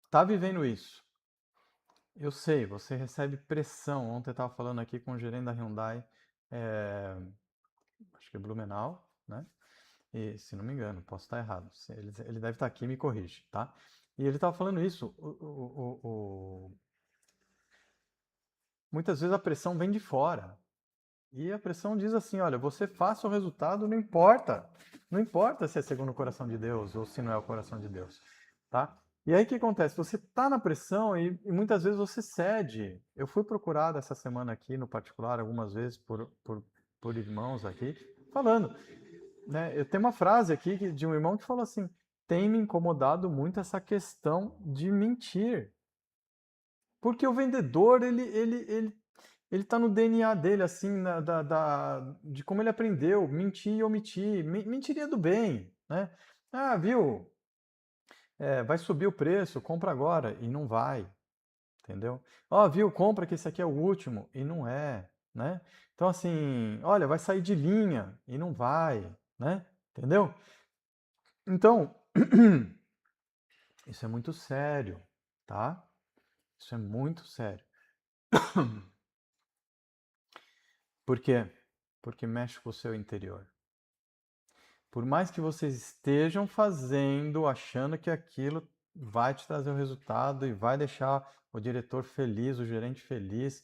está vivendo isso, eu sei, você recebe pressão. Ontem eu estava falando aqui com o gerente da Hyundai, acho que é Blumenau, né? E, se não me engano, posso estar errado. Ele deve estar aqui e me corrige, tá? E ele estava falando isso. Muitas vezes a pressão vem de fora. E a pressão diz assim: olha, você faça o resultado, não importa. Não importa se é segundo o coração de Deus ou se não é o coração de Deus, tá? E aí o que acontece? Você está na pressão e muitas vezes você cede. Eu fui procurado essa semana aqui, no particular, algumas vezes por irmãos aqui, falando, né? Eu tenho uma frase aqui de um irmão que falou assim: tem me incomodado muito essa questão de mentir. Porque o vendedor, ele tá no DNA dele, assim, de como ele aprendeu, mentir e omitir. Mentiria do bem, né? Viu? Vai subir o preço, compra agora. E não vai, entendeu? Viu? Compra que esse aqui é o último. E não é, né? Então, assim, olha, vai sair de linha. E não vai, né? Entendeu? Então, isso é muito sério, tá? Isso é muito sério. Por quê? Porque mexe com o seu interior. Por mais que vocês estejam fazendo, achando que aquilo vai te trazer o resultado e vai deixar o diretor feliz, o gerente feliz,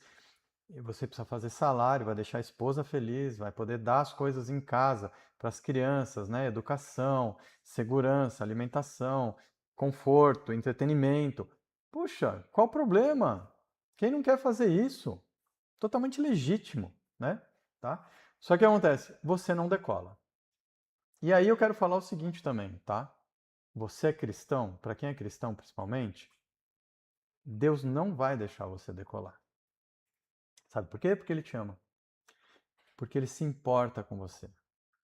e você precisa fazer salário, vai deixar a esposa feliz, vai poder dar as coisas em casa para as crianças, né? Educação, segurança, alimentação, conforto, entretenimento. Puxa, qual o problema? Quem não quer fazer isso? Totalmente legítimo, né? Tá? Só que acontece, você não decola. E aí eu quero falar o seguinte também, tá? Você é cristão, para quem é cristão principalmente, Deus não vai deixar você decolar. Sabe por quê? Porque ele te ama. Porque ele se importa com você.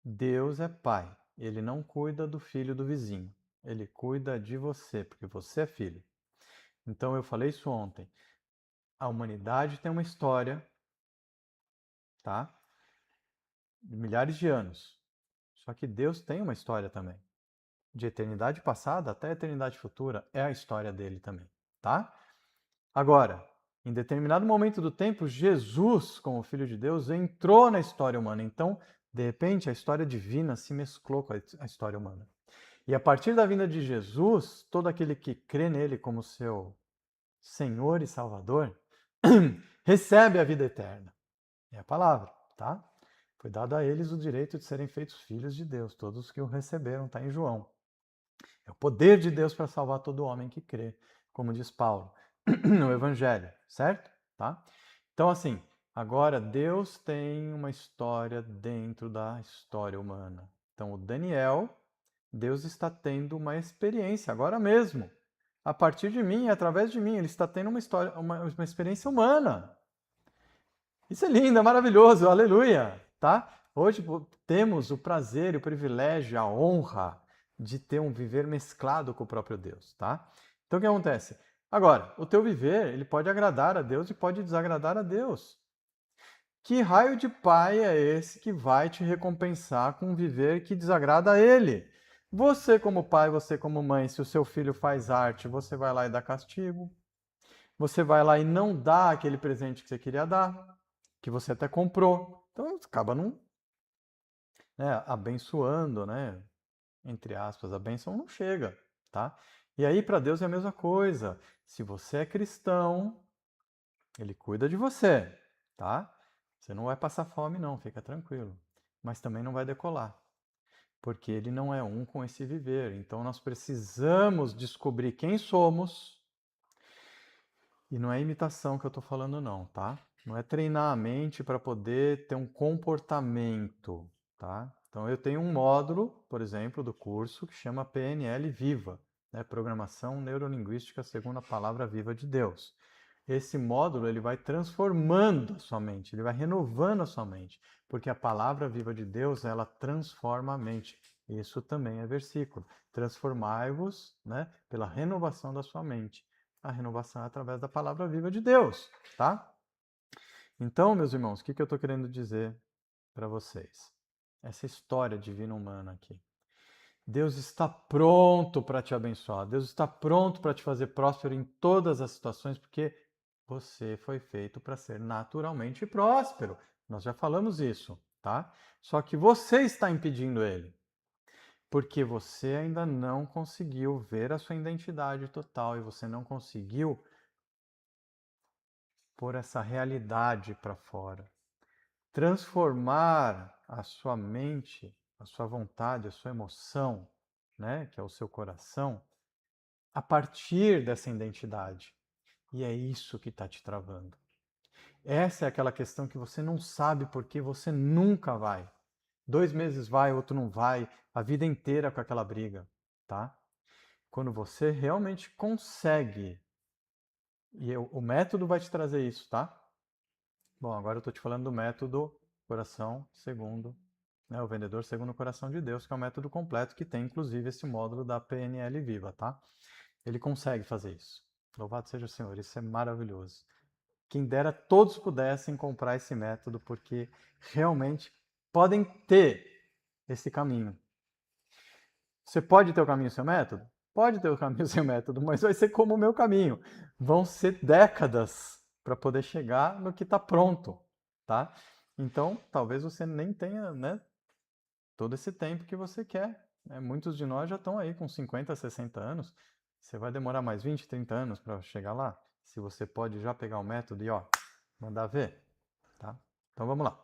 Deus é pai. Ele não cuida do filho do vizinho. Ele cuida de você, porque você é filho. Então eu falei isso ontem. A humanidade tem uma história, tá? De milhares de anos. Só que Deus tem uma história também. De eternidade passada até a eternidade futura é a história dele também, tá? Agora, em determinado momento do tempo, Jesus, como Filho de Deus, entrou na história humana. Então, de repente, a história divina se mesclou com a história humana. E a partir da vinda de Jesus, todo aquele que crê nele como seu Senhor e Salvador, recebe a vida eterna. É a palavra, tá? Foi dado a eles o direito de serem feitos filhos de Deus, todos que o receberam, está em João. É o poder de Deus para salvar todo homem que crê, como diz Paulo no Evangelho, certo? Tá? Então, assim, agora Deus tem uma história dentro da história humana. Então, o Daniel, Deus está tendo uma experiência agora mesmo. A partir de mim, através de mim, ele está tendo uma história, uma experiência humana. Isso é lindo, é maravilhoso, aleluia, tá? Hoje temos o prazer, o privilégio, a honra de ter um viver mesclado com o próprio Deus, tá? Então o que acontece? Agora, o teu viver, ele pode agradar a Deus e pode desagradar a Deus. Que raio de pai é esse que vai te recompensar com um viver que desagrada a ele? Você como pai, você como mãe, se o seu filho faz arte, você vai lá e dá castigo. Você vai lá e não dá aquele presente que você queria dar, que você até comprou. Então acaba não, né, abençoando, né? Entre aspas, a bênção não chega, tá? E aí para Deus é a mesma coisa. Se você é cristão, ele cuida de você, tá? Você não vai passar fome não, fica tranquilo. Mas também não vai decolar, porque ele não é um com esse viver. Então nós precisamos descobrir quem somos. E não é imitação que eu estou falando não, tá? Não é treinar a mente para poder ter um comportamento, tá? Então eu tenho um módulo, por exemplo, do curso que chama PNL Viva, né? Programação Neurolinguística segundo a Palavra Viva de Deus. Esse módulo ele vai transformando a sua mente, ele vai renovando a sua mente, porque a Palavra Viva de Deus ela transforma a mente. Isso também é versículo. Transformai-vos, né, pela renovação da sua mente. A renovação é através da palavra viva de Deus, tá? Então, meus irmãos, o que eu estou querendo dizer para vocês? Essa história divina humana aqui. Deus está pronto para te abençoar. Deus está pronto para te fazer próspero em todas as situações, porque você foi feito para ser naturalmente próspero. Nós já falamos isso, tá? Só que você está impedindo ele. Porque você ainda não conseguiu ver a sua identidade total e você não conseguiu pôr essa realidade para fora. Transformar a sua mente, a sua vontade, a sua emoção, né, que é o seu coração, a partir dessa identidade. E é isso que está te travando. Essa é aquela questão que você não sabe porque você nunca vai. 2 meses vai, outro não vai, a vida inteira com aquela briga, tá? Quando você realmente consegue, e o método vai te trazer isso, tá? Bom, agora eu estou te falando do método coração segundo, né, o vendedor segundo o coração de Deus, que é um método completo que tem inclusive esse módulo da PNL Viva, tá? Ele consegue fazer isso. Louvado seja o Senhor, isso é maravilhoso. Quem dera todos pudessem comprar esse método, porque realmente podem ter esse caminho. Você pode ter o caminho seu método? Pode ter o caminho seu método, mas vai ser como o meu caminho. Vão ser décadas para poder chegar no que está pronto, tá? Então, talvez você nem tenha, né, todo esse tempo que você quer. Né? Muitos de nós já estão aí com 50, 60 anos. Você vai demorar mais 20, 30 anos para chegar lá? Se você pode já pegar o método e, ó, mandar ver, tá? Então, vamos lá.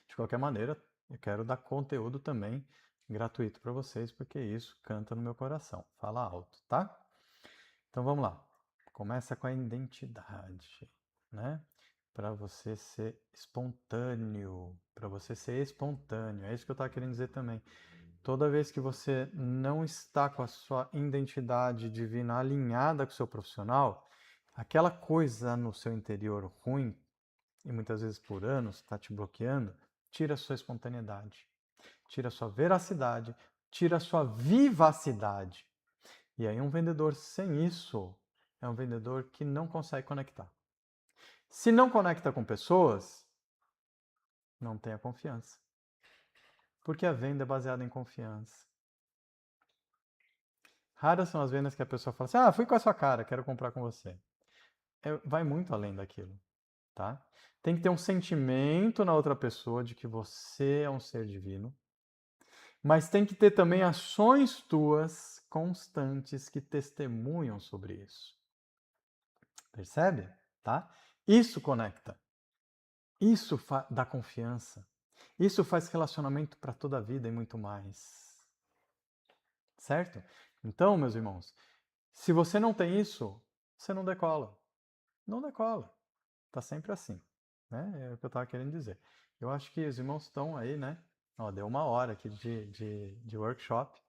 De qualquer maneira, eu quero dar conteúdo também gratuito para vocês, porque isso canta no meu coração. Fala alto, tá? Então vamos lá. Começa com a identidade, né? Para você ser espontâneo, para você ser espontâneo. É isso que eu estava querendo dizer também. Toda vez que você não está com a sua identidade divina alinhada com o seu profissional, aquela coisa no seu interior ruim, e muitas vezes por anos está te bloqueando, tira a sua espontaneidade, tira a sua veracidade, tira a sua vivacidade. E aí um vendedor sem isso é um vendedor que não consegue conectar. Se não conecta com pessoas, não tenha confiança. Porque a venda é baseada em confiança. Raras são as vendas que a pessoa fala assim, fui com a sua cara, quero comprar com você. Vai muito além daquilo, tá? Tem que ter um sentimento na outra pessoa de que você é um ser divino, mas tem que ter também ações tuas constantes que testemunham sobre isso. Percebe? Tá? Isso conecta. Isso dá confiança. Isso faz relacionamento para toda a vida e muito mais. Certo? Então, meus irmãos, se você não tem isso, você não decola. Não decola. Tá sempre assim. Né? É o que eu estava querendo dizer. Eu acho que os irmãos estão aí, né? Ó, deu 1 hora aqui de workshop.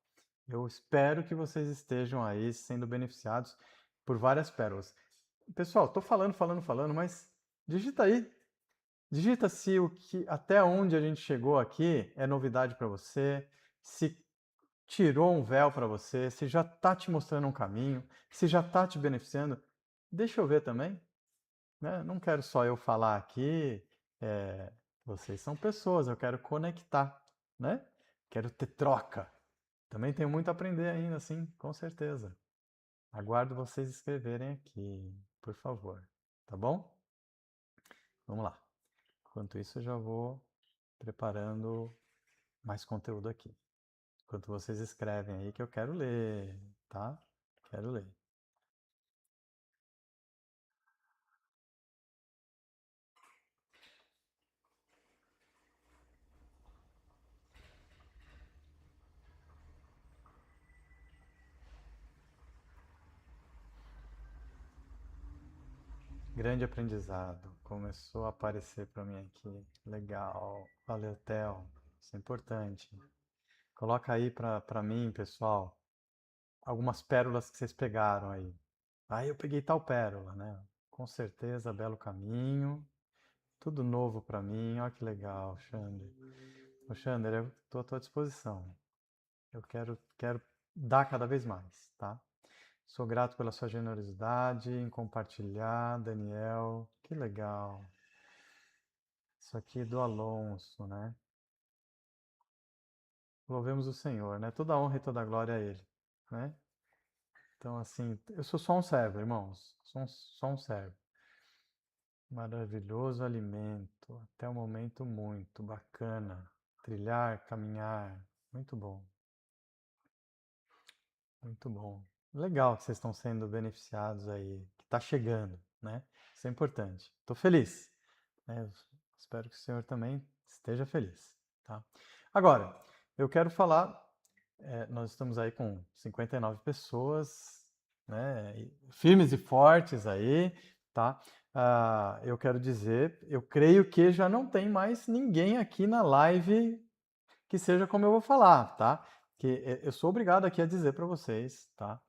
Eu espero que vocês estejam aí sendo beneficiados por várias pérolas. Pessoal, estou falando, mas digita aí. Digita se o que, até onde a gente chegou aqui é novidade para você, se tirou um véu para você, se já está te mostrando um caminho, se já está te beneficiando, deixa eu ver também, né? Não quero só eu falar aqui, é, vocês são pessoas, eu quero conectar, né? Quero ter troca. Também tenho muito a aprender ainda, sim, com certeza. Aguardo vocês escreverem aqui, por favor, tá bom? Vamos lá. Enquanto isso, eu já vou preparando mais conteúdo aqui. Enquanto vocês escrevem aí que eu quero ler, tá? Quero ler. Grande aprendizado. Começou a aparecer para mim aqui. Legal. Valeu, Theo. Isso é importante. Coloca aí para mim, pessoal, algumas pérolas que vocês pegaram aí. Aí eu peguei tal pérola, né? Com certeza, belo caminho. Tudo novo para mim. Olha que legal, Xander. Ô, Xander, eu estou à tua disposição. Eu quero dar cada vez mais, tá? Sou grato pela sua generosidade em compartilhar, Daniel. Que legal. Isso aqui é do Alonso, né? Louvemos o Senhor, né? Toda honra e toda glória a Ele, né? Então, assim, eu sou só um servo, irmãos. Só um servo. Maravilhoso alimento. Até o momento, muito bacana. Trilhar, caminhar. Muito bom. Muito bom. Legal que vocês estão sendo beneficiados aí, que está chegando, né? Isso é importante. Estou feliz, né? Eu espero que o senhor também esteja feliz, tá? Agora, eu quero falar, nós estamos aí com 59 pessoas, né? Firmes e fortes aí, tá? Eu quero dizer, eu creio que já não tem mais ninguém aqui na live que seja como eu vou falar, tá? Que eu sou obrigado aqui a dizer para vocês, tá?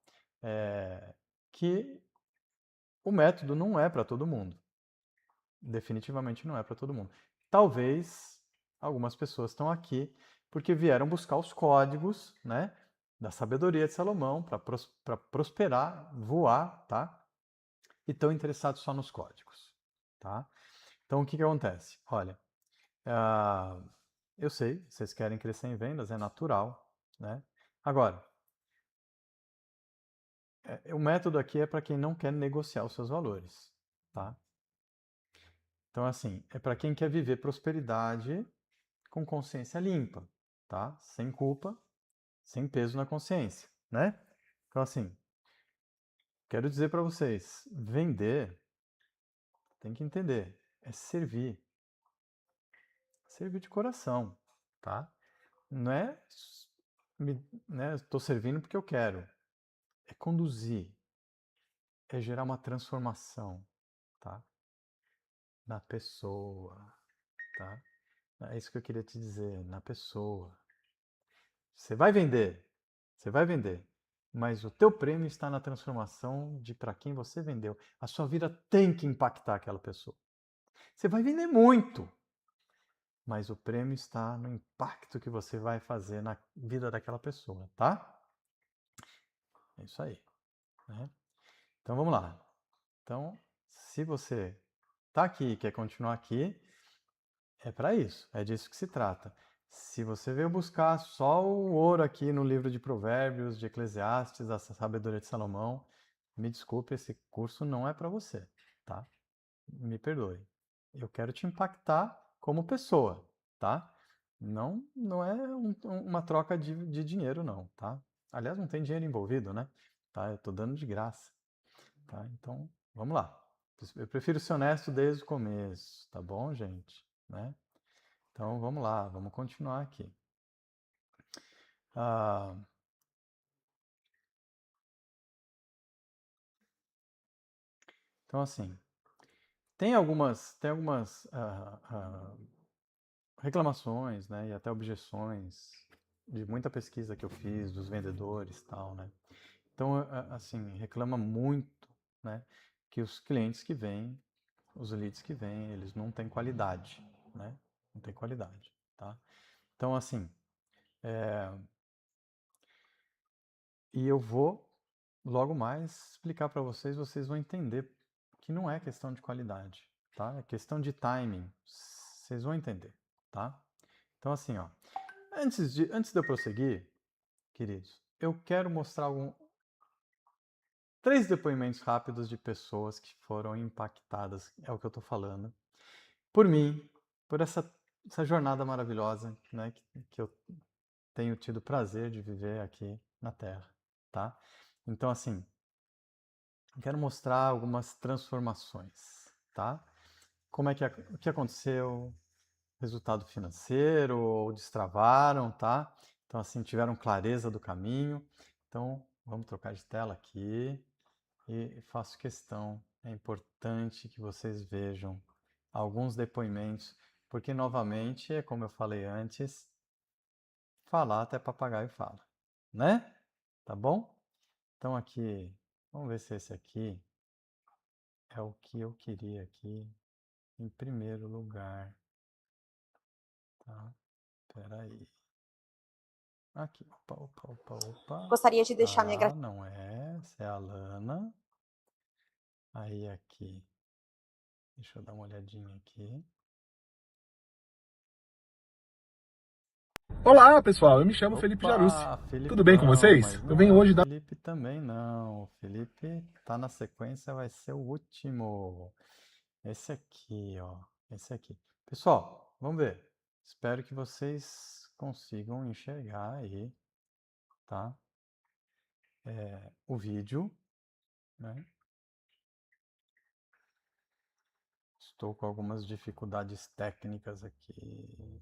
Que o método não é para todo mundo. Definitivamente não é para todo mundo. Talvez algumas pessoas estão aqui porque vieram buscar os códigos, né, da sabedoria de Salomão para prosperar, voar, tá? E estão interessados só nos códigos, tá? Então o que acontece? Olha, ah, eu sei, vocês querem crescer em vendas, é natural, né? Agora, o método aqui é para quem não quer negociar os seus valores, tá? Então, assim, é para quem quer viver prosperidade com consciência limpa, tá? Sem culpa, sem peso na consciência, né? Então, assim, quero dizer para vocês, vender, tem que entender, é servir. Servir de coração, tá? Não é, né, estou servindo porque eu quero. É conduzir, é gerar uma transformação, tá? Na pessoa, tá? É isso que eu queria te dizer, na pessoa. Você vai vender, você vai vender, mas o teu prêmio está na transformação de para quem você vendeu. A sua vida tem que impactar aquela pessoa. Você vai vender muito, mas o prêmio está no impacto que você vai fazer na vida daquela pessoa, tá? É isso aí, né? Então vamos lá. Então, se você está aqui e quer continuar aqui, é para isso, é disso que se trata. Se você veio buscar só o ouro aqui no livro de Provérbios, de Eclesiastes, da sabedoria de Salomão, me desculpe, esse curso não é para você, tá? Me perdoe. Eu quero te impactar como pessoa, tá? Não é uma troca de dinheiro, não, tá? Aliás, não tem dinheiro envolvido, né? Tá? Eu tô dando de graça, tá? Então, vamos lá. Eu prefiro ser honesto desde o começo, tá bom, gente? Né? Então vamos lá, vamos continuar aqui. Ah, então assim, tem algumas reclamações, né, e até objeções de muita pesquisa que eu fiz dos vendedores, e tal, né? Então assim reclama muito, né, que os clientes que vêm, os leads que vêm, eles não têm qualidade, né? Não tem qualidade, tá? Então assim, E eu vou logo mais explicar para vocês, vocês vão entender que não é questão de qualidade, tá? É questão de timing. Vocês vão entender, tá? Então assim, ó, antes de eu prosseguir, queridos, eu quero mostrar 3 depoimentos rápidos de pessoas que foram impactadas, é o que eu estou falando, por mim, por essa jornada maravilhosa, né, que eu tenho tido o prazer de viver aqui na Terra, tá? Então, assim, eu quero mostrar algumas transformações, tá? Como é que o que aconteceu, resultado financeiro, ou destravaram, tá? Então, assim, tiveram clareza do caminho. Então, vamos trocar de tela aqui. E faço questão, é importante que vocês vejam alguns depoimentos, porque novamente, é como eu falei antes, falar até papagaio fala, né? Tá bom? Então aqui, vamos ver se esse aqui é o que eu queria aqui em primeiro lugar, tá? Espera aí. Aqui, opa. Gostaria de deixar minha Tá, não é, essa é a Lana. Aí aqui, deixa eu dar uma olhadinha aqui. Olá, pessoal. Eu me chamo Felipe Jarussi. Opa, Tudo bem com Felipão, vocês? mas Eu não venho é o hoje dar... Felipe também não. O Felipe tá na sequência, vai ser o último. Esse aqui, ó. Esse aqui. Pessoal, vamos ver. Espero que vocês consigam enxergar aí, tá? O vídeo, né? Estou com algumas dificuldades técnicas aqui.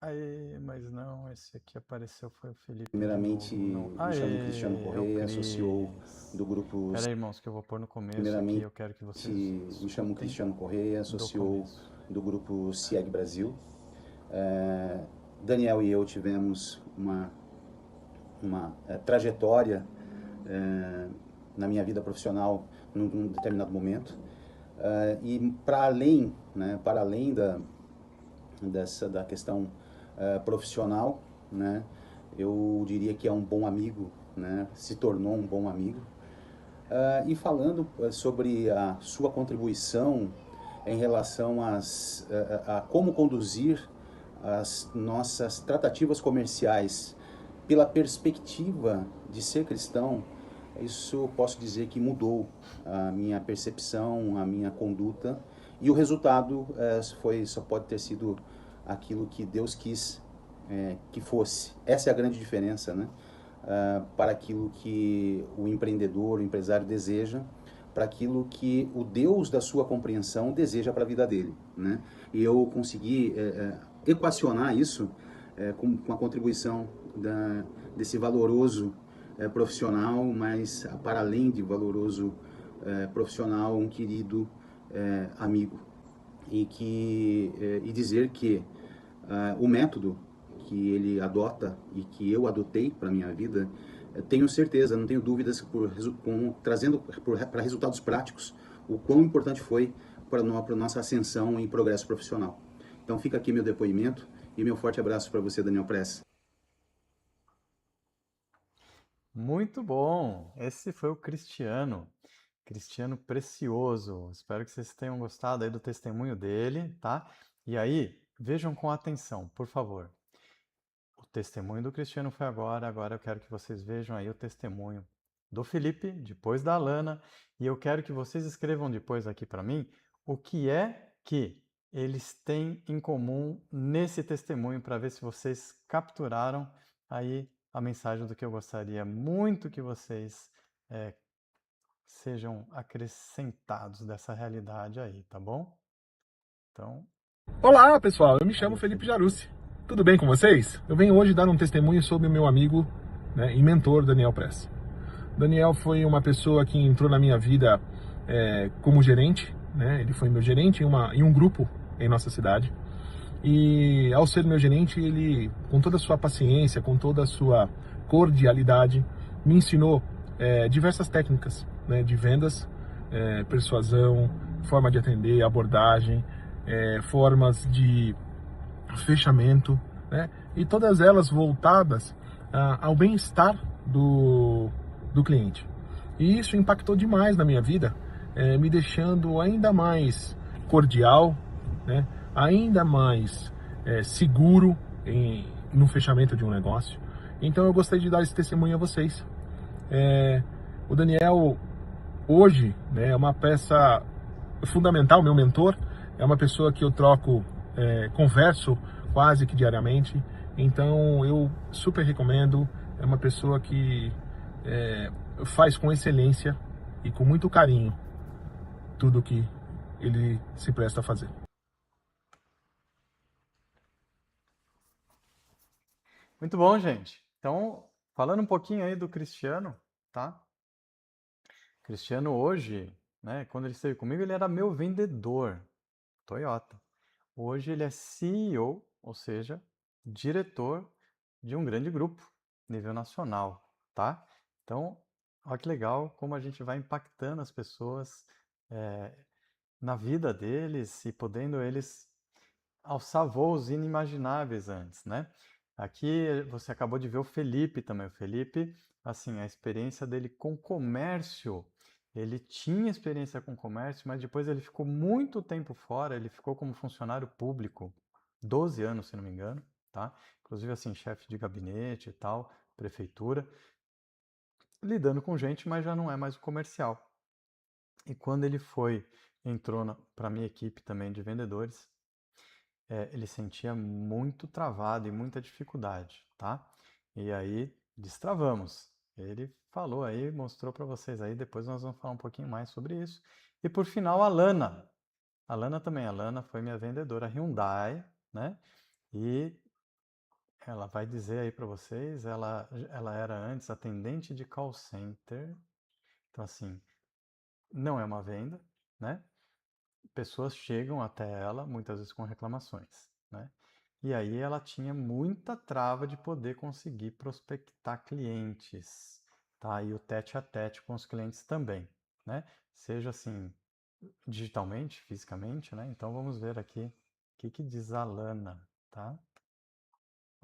Aê, mas não, esse aqui apareceu, foi o Felipe de Primeiramente, novo, não. me chamo Cristiano Aê, é o Correia, CEO Cris. do grupo. Pera aí, irmãos, que eu vou pôr no começo aqui, Primeiramente, eu quero que vocês me chamo escutem Cristiano Correia, sou do CEO começo. do grupo CIEG Brasil. Daniel e eu tivemos uma trajetória na minha vida profissional num determinado momento. E para além, né, da questão profissional, né, eu diria que é um bom amigo, né, se tornou um bom amigo. E falando sobre a sua contribuição em relação a como conduzir as nossas tratativas comerciais pela perspectiva de ser cristão, isso posso dizer que mudou a minha percepção, a minha conduta, e o resultado só pode ter sido aquilo que Deus quis que fosse. Essa é a grande diferença, né? Para aquilo que o empreendedor, o empresário deseja, para aquilo que o Deus da sua compreensão deseja para a vida dele, né? E eu consegui equacionar isso com a contribuição desse valoroso profissional, mas para além de valoroso profissional, um querido amigo. E dizer que o método que ele adota e que eu adotei para a minha vida, tenho certeza, não tenho dúvidas, trazendo para resultados práticos, o quão importante foi para a nossa ascensão e progresso profissional. Então fica aqui meu depoimento e meu forte abraço para você, Daniel Press. Muito bom! Esse foi o Cristiano. Cristiano Precioso. Espero que vocês tenham gostado aí do testemunho dele, tá? E aí, vejam com atenção, por favor. O testemunho do Cristiano foi agora eu quero que vocês vejam aí o testemunho do Felipe, depois da Alana, e eu quero que vocês escrevam depois aqui para mim o que é que eles têm em comum nesse testemunho, para ver se vocês capturaram aí a mensagem do que eu gostaria muito que vocês sejam acrescentados dessa realidade aí, tá bom? Então... Olá, pessoal. Eu me chamo Felipe Jarussi. Tudo bem com vocês? Eu venho hoje dar um testemunho sobre o meu amigo, né, e mentor, Daniel Press. Daniel foi uma pessoa que entrou na minha vida como gerente, né? Ele foi meu gerente em um grupo em nossa cidade. E ao ser meu gerente, ele, com toda a sua paciência, com toda a sua cordialidade, me ensinou diversas técnicas, né, de vendas, persuasão, forma de atender, abordagem, formas de fechamento, né, e todas elas voltadas ao bem-estar do cliente. E isso impactou demais na minha vida, me deixando ainda mais cordial, né? Ainda mais seguro no fechamento de um negócio. Então eu gostaria de dar esse testemunho a vocês. O Daniel hoje, né, é uma peça fundamental, meu mentor, é uma pessoa que eu troco, converso quase que diariamente, então eu super recomendo, é uma pessoa que faz com excelência e com muito carinho tudo que ele se presta a fazer. Muito bom, gente. Então, falando um pouquinho aí do Cristiano, tá? Cristiano hoje, né, quando ele esteve comigo, ele era meu vendedor, Toyota. Hoje ele é CEO, ou seja, diretor de um grande grupo, nível nacional, tá? Então, olha que legal como a gente vai impactando as pessoas na vida deles e podendo eles alçar voos inimagináveis antes, né? Aqui você acabou de ver o Felipe também. O Felipe, assim, a experiência dele com comércio, ele tinha experiência com comércio, mas depois ele ficou muito tempo fora, ele ficou como funcionário público, 12 anos, se não me engano, tá? Inclusive, assim, chefe de gabinete e tal, prefeitura, lidando com gente, mas já não é mais o comercial. E quando ele entrou para a minha equipe também de vendedores, ele sentia muito travado e muita dificuldade, tá? E aí destravamos. Ele falou aí, mostrou para vocês aí, depois nós vamos falar um pouquinho mais sobre isso. E por final, a Lana. A Lana também, a Lana foi minha vendedora Hyundai, né? E ela vai dizer aí para vocês, ela era antes atendente de call center. Então assim, não é uma venda, né? Pessoas chegam até ela, muitas vezes com reclamações, né? E aí ela tinha muita trava de poder conseguir prospectar clientes, tá? E o tete a tete com os clientes também, né? Seja assim, digitalmente, fisicamente, né? Então vamos ver aqui o que diz a Lana, tá?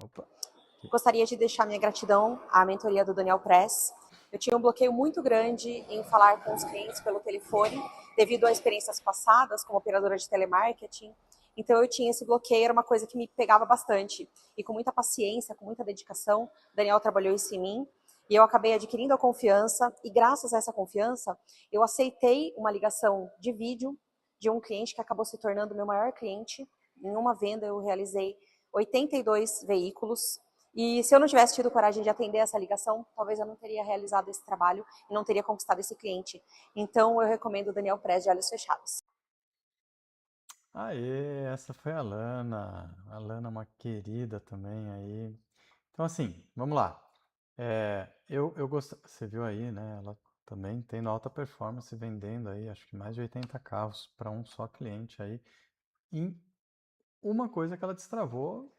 Opa, aqui. Gostaria de deixar minha gratidão à mentoria do Daniel Press. Eu tinha um bloqueio muito grande em falar com os clientes pelo telefone, devido a experiências passadas como operadora de telemarketing. Então eu tinha esse bloqueio, era uma coisa que me pegava bastante. E com muita paciência, com muita dedicação, o Daniel trabalhou isso em mim. E eu acabei adquirindo a confiança, e graças a essa confiança, eu aceitei uma ligação de vídeo de um cliente que acabou se tornando meu maior cliente. Em uma venda eu realizei 82 veículos, e se eu não tivesse tido coragem de atender essa ligação, talvez eu não teria realizado esse trabalho e não teria conquistado esse cliente. Então eu recomendo o Daniel Press de Olhos Fechados. Aê, essa foi a Lana. A Lana é uma querida também aí. Então assim, vamos lá. Eu gosto, você viu aí, né? Ela também tendo alta performance, vendendo aí, acho que mais de 80 carros para um só cliente aí. E uma coisa que ela destravou,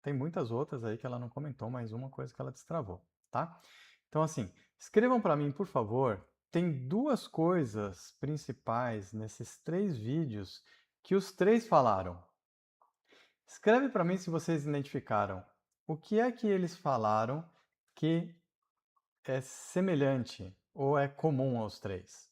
tem muitas outras aí que ela não comentou, mas uma coisa que ela destravou, tá? Então assim, escrevam para mim, por favor. Tem duas coisas principais nesses 3 vídeos que os 3 falaram. Escreve para mim se vocês identificaram. O que é que eles falaram que é semelhante ou é comum aos 3?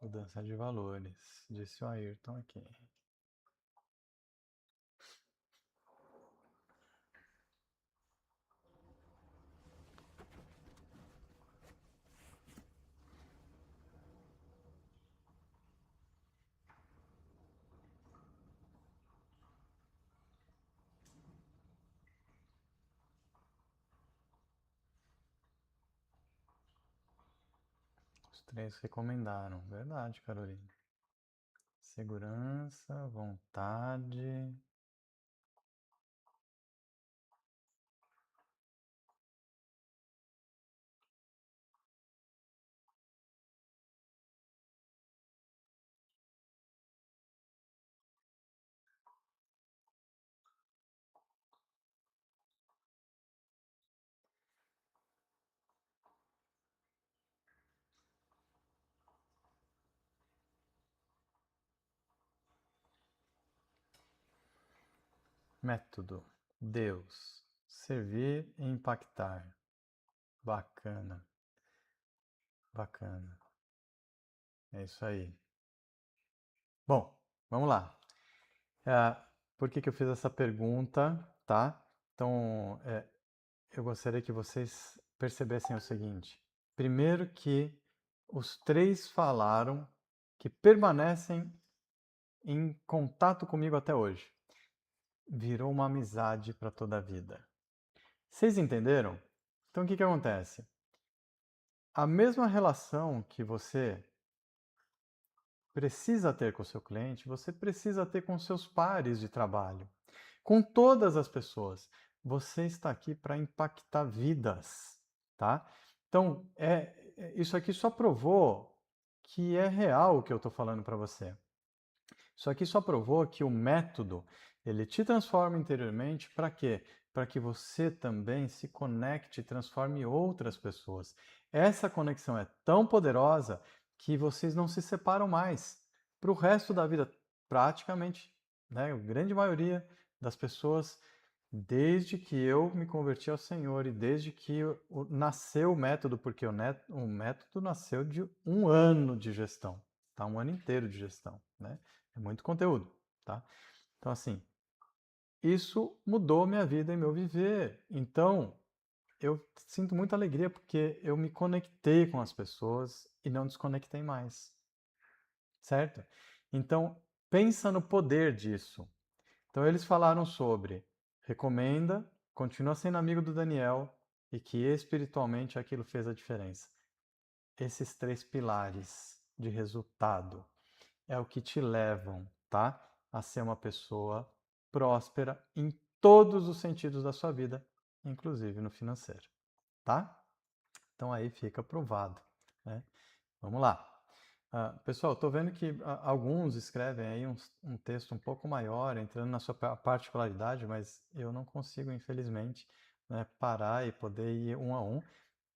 Mudança de valores, disse o Ayrton aqui. Os 3 recomendaram. Verdade, Carolina. Segurança, vontade. Método. Deus. Servir e impactar. Bacana. Bacana. É isso aí. Bom, vamos lá. Por que eu fiz essa pergunta, tá? Então, eu gostaria que vocês percebessem o seguinte. Primeiro que os três falaram que permanecem em contato comigo até hoje. Virou uma amizade para toda a vida. Vocês entenderam? Então, o que acontece? A mesma relação que você precisa ter com o seu cliente, você precisa ter com seus pares de trabalho, com todas as pessoas. Você está aqui para impactar vidas, tá? Então, isso aqui só provou que é real o que eu estou falando para você. Isso aqui só provou que o método, ele te transforma interiormente para quê? Para que você também se conecte e transforme outras pessoas. Essa conexão é tão poderosa que vocês não se separam mais. Para o resto da vida, praticamente, né, a grande maioria das pessoas, desde que eu me converti ao Senhor e desde que nasceu o método, porque o método nasceu de 1 ano de gestão, tá? 1 ano inteiro de gestão, né? É muito conteúdo, tá? Então, assim, isso mudou minha vida e meu viver. Então, eu sinto muita alegria porque eu me conectei com as pessoas e não desconectei mais, certo? Então, pensa no poder disso. Então, eles falaram sobre recomenda, continua sendo amigo do Daniel e que espiritualmente aquilo fez a diferença. Esses 3 pilares de resultado é o que te levam, tá? A ser uma pessoa próspera em todos os sentidos da sua vida, inclusive no financeiro, tá? Então aí fica provado, né? Vamos lá. Pessoal, estou vendo que alguns escrevem aí um texto um pouco maior, entrando na sua particularidade, mas eu não consigo, infelizmente, né, parar e poder ir um a um.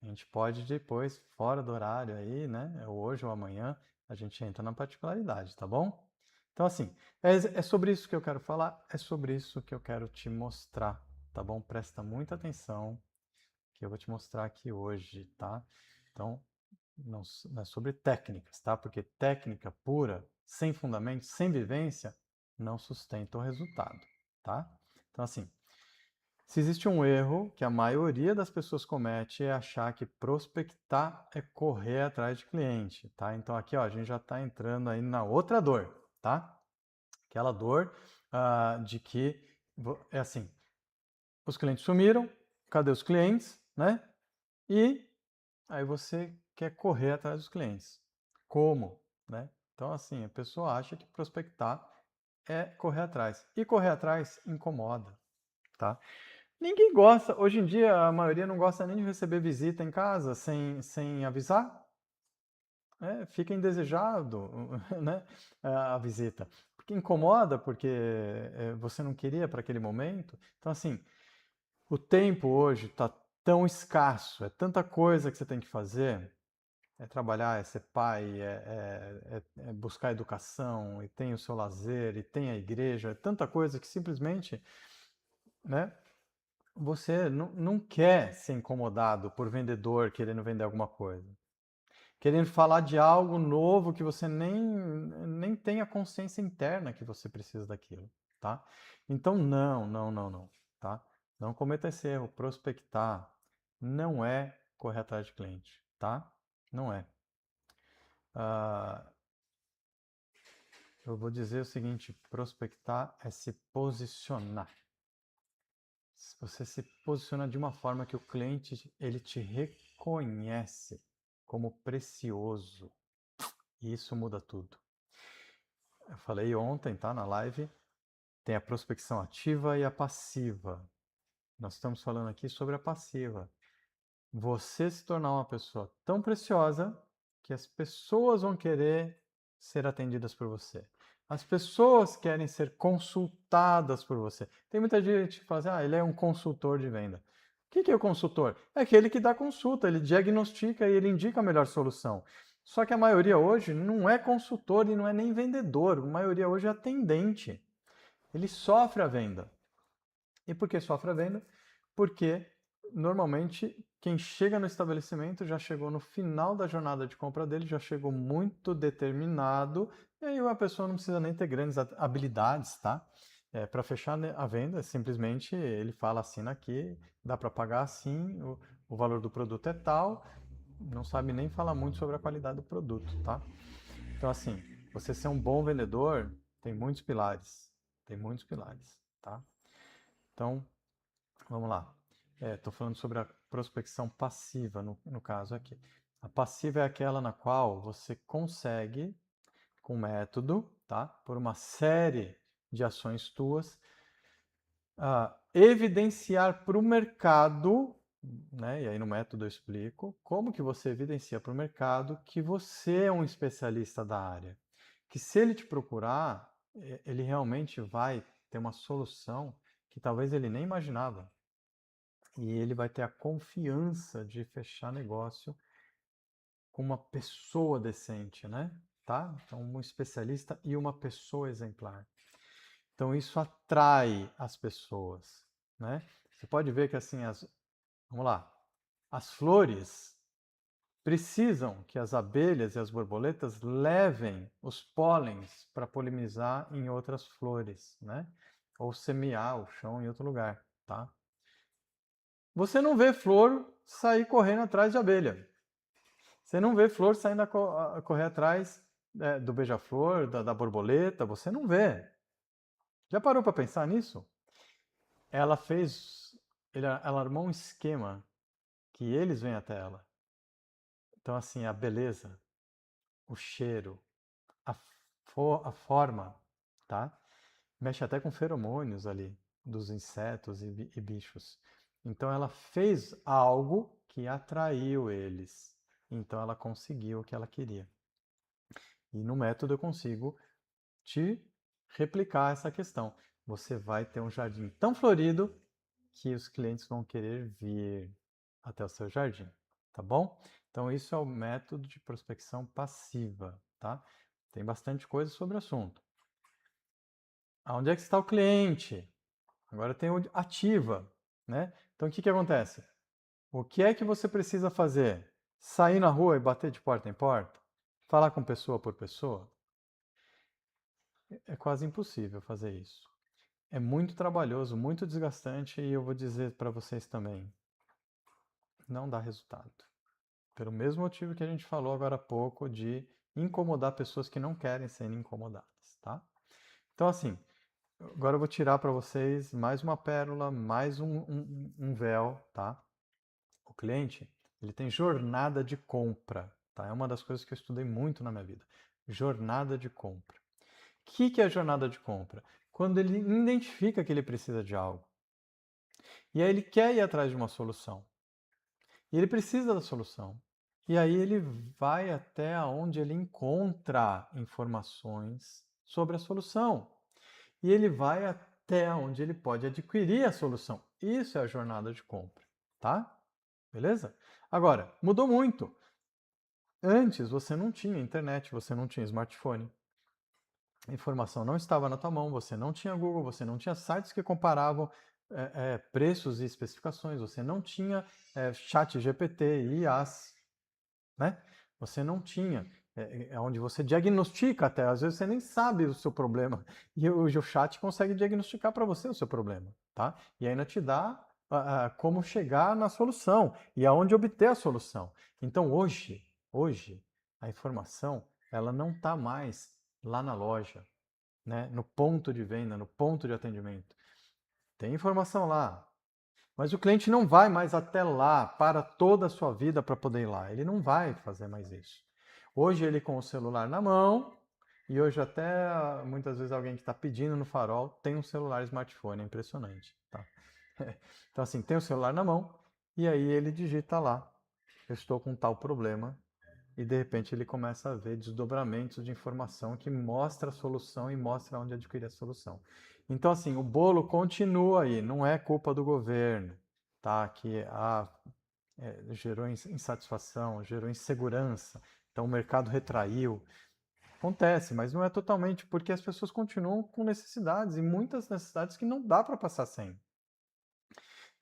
A gente pode depois, fora do horário aí, né, hoje ou amanhã, a gente entra na particularidade, tá bom? Então, assim, é sobre isso que eu quero falar, é sobre isso que eu quero te mostrar, tá bom? Presta muita atenção, que eu vou te mostrar aqui hoje, tá? Então, não é sobre técnicas, tá? Porque técnica pura, sem fundamento, sem vivência, não sustenta o resultado, tá? Então, assim, se existe um erro que a maioria das pessoas comete é achar que prospectar é correr atrás de cliente, tá? Então aqui, ó, a gente já está entrando aí na outra dor, tá? Aquela dor de que é assim, os clientes sumiram, cadê os clientes, né? E aí você quer correr atrás dos clientes. Como, né? Então assim, a pessoa acha que prospectar é correr atrás. E correr atrás incomoda, tá? Ninguém gosta, hoje em dia a maioria não gosta nem de receber visita em casa sem avisar. Fica indesejado, né, a visita. Porque incomoda, porque você não queria para aquele momento. Então, assim, o tempo hoje está tão escasso, é tanta coisa que você tem que fazer. É trabalhar, é ser pai, é buscar educação, e tem o seu lazer, e tem a igreja, é tanta coisa que simplesmente, né, você não quer ser incomodado por vendedor querendo vender alguma coisa. Querendo falar de algo novo que você nem tem a consciência interna que você precisa daquilo, tá? Então, não, tá? Não cometa esse erro. Prospectar não é correr atrás de cliente, tá? Não é. Eu vou dizer o seguinte, prospectar é se posicionar. Você se posiciona de uma forma que o cliente ele te reconhece como precioso. E isso muda tudo. Eu falei ontem, tá, na live, tem a prospecção ativa e a passiva. Nós estamos falando aqui sobre a passiva. Você se tornar uma pessoa tão preciosa que as pessoas vão querer ser atendidas por você. As pessoas querem ser consultadas por você. Tem muita gente que fala assim, ele é um consultor de venda. O que é o consultor? É aquele que dá consulta, ele diagnostica e ele indica a melhor solução. Só que a maioria hoje não é consultor e não é nem vendedor. A maioria hoje é atendente. Ele sofre a venda. E por que sofre a venda? Porque normalmente quem chega no estabelecimento já chegou no final da jornada de compra dele, já chegou muito determinado, e aí a pessoa não precisa nem ter grandes habilidades, tá? Para fechar a venda, simplesmente ele fala, assina aqui, dá para pagar assim, o valor do produto é tal, não sabe nem falar muito sobre a qualidade do produto, tá? Então, assim, você ser um bom vendedor tem muitos pilares, tá? Então, vamos lá. Estou falando sobre a prospecção passiva, no caso aqui. A passiva é aquela na qual você consegue, com método, tá? Por uma série de ações tuas, evidenciar para o mercado, né? E aí no método eu explico como que você evidencia para o mercado que você é um especialista da área. Que se ele te procurar, ele realmente vai ter uma solução que talvez ele nem imaginava. E ele vai ter a confiança de fechar negócio com uma pessoa decente, né? Tá? Então, um especialista e uma pessoa exemplar. Então, isso atrai as pessoas, né? Você pode ver que, assim, vamos lá, as flores precisam que as abelhas e as borboletas levem os pólens para polinizar em outras flores, né? Ou semear o chão em outro lugar, tá? Você não vê flor sair correndo atrás de abelha. Você não vê flor saindo a correr atrás do beija-flor, da borboleta. Você não vê. Já parou para pensar nisso? Ela fez, ela armou um esquema que eles vêm até ela. Então, assim, a beleza, o cheiro, a, a forma, tá? Mexe até com feromônios ali, dos insetos e bichos. Então ela fez algo que atraiu eles. Então ela conseguiu o que ela queria. E no método eu consigo te replicar essa questão. Você vai ter um jardim tão florido que os clientes vão querer vir até o seu jardim, tá bom? Então isso é o método de prospecção passiva, tá? Tem bastante coisa sobre o assunto. Aonde é que está o cliente? Agora tem o ativa, né? Então o que acontece? O que é que você precisa fazer? Sair na rua e bater de porta em porta? Falar com pessoa por pessoa? É quase impossível fazer isso. É muito trabalhoso, muito desgastante e eu vou dizer para vocês também, não dá resultado. Pelo mesmo motivo que a gente falou agora há pouco de incomodar pessoas que não querem ser incomodadas, tá? Então assim, agora eu vou tirar para vocês mais uma pérola, mais um véu, tá? O cliente, ele tem jornada de compra, tá? É uma das coisas que eu estudei muito na minha vida. Jornada de compra. O que é a jornada de compra? Quando ele identifica que ele precisa de algo. E aí ele quer ir atrás de uma solução. E ele precisa da solução. E aí ele vai até onde ele encontra informações sobre a solução. E ele vai até onde ele pode adquirir a solução. Isso é a jornada de compra, tá? Beleza? Agora, mudou muito. Antes você não tinha internet, você não tinha smartphone. A informação não estava na tua mão, você não tinha Google, você não tinha sites que comparavam preços e especificações, você não tinha chat GPT e IAs, né? Você não tinha, onde você diagnostica até, às vezes você nem sabe o seu problema, e hoje o chat consegue diagnosticar para você o seu problema, tá? E ainda te dá como chegar na solução e aonde obter a solução. Então hoje, a informação, ela não está mais lá na loja, né? No ponto de venda, no ponto de atendimento. Tem informação lá, mas o cliente não vai mais até lá para toda a sua vida para poder ir lá. Ele não vai fazer mais isso. Hoje ele com o celular na mão, e hoje até muitas vezes alguém que está pedindo no farol tem um celular smartphone, é impressionante. Tá? Então assim, tem o celular na mão, e aí ele digita lá, eu estou com tal problema, e de repente ele começa a ver desdobramentos de informação que mostra a solução e mostra onde adquirir a solução. Então, assim, o bolo continua aí, não é culpa do governo, tá? Que gerou insatisfação, gerou insegurança, então o mercado retraiu. Acontece, mas não é totalmente, porque as pessoas continuam com necessidades, e muitas necessidades que não dá para passar sem.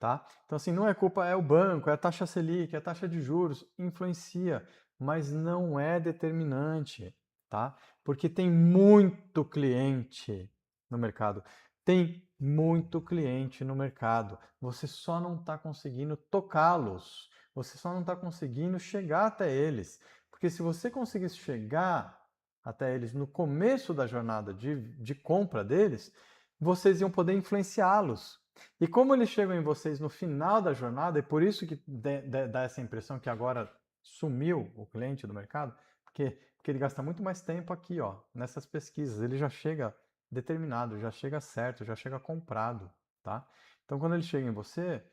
tá? Então, assim, não é culpa, é o banco, é a taxa Selic, é a taxa de juros, influencia, mas não é determinante, tá? Porque tem muito cliente no mercado. Tem muito cliente no mercado. Você só não está conseguindo tocá-los. Você só não está conseguindo chegar até eles. Porque se você conseguisse chegar até eles no começo da jornada de compra deles, vocês iam poder influenciá-los. E como eles chegam em vocês no final da jornada, e por isso que dá essa impressão que agora sumiu o cliente do mercado, porque ele gasta muito mais tempo aqui, ó, nessas pesquisas. Ele já chega determinado, já chega certo, já chega comprado, tá? Então, quando ele chega em você,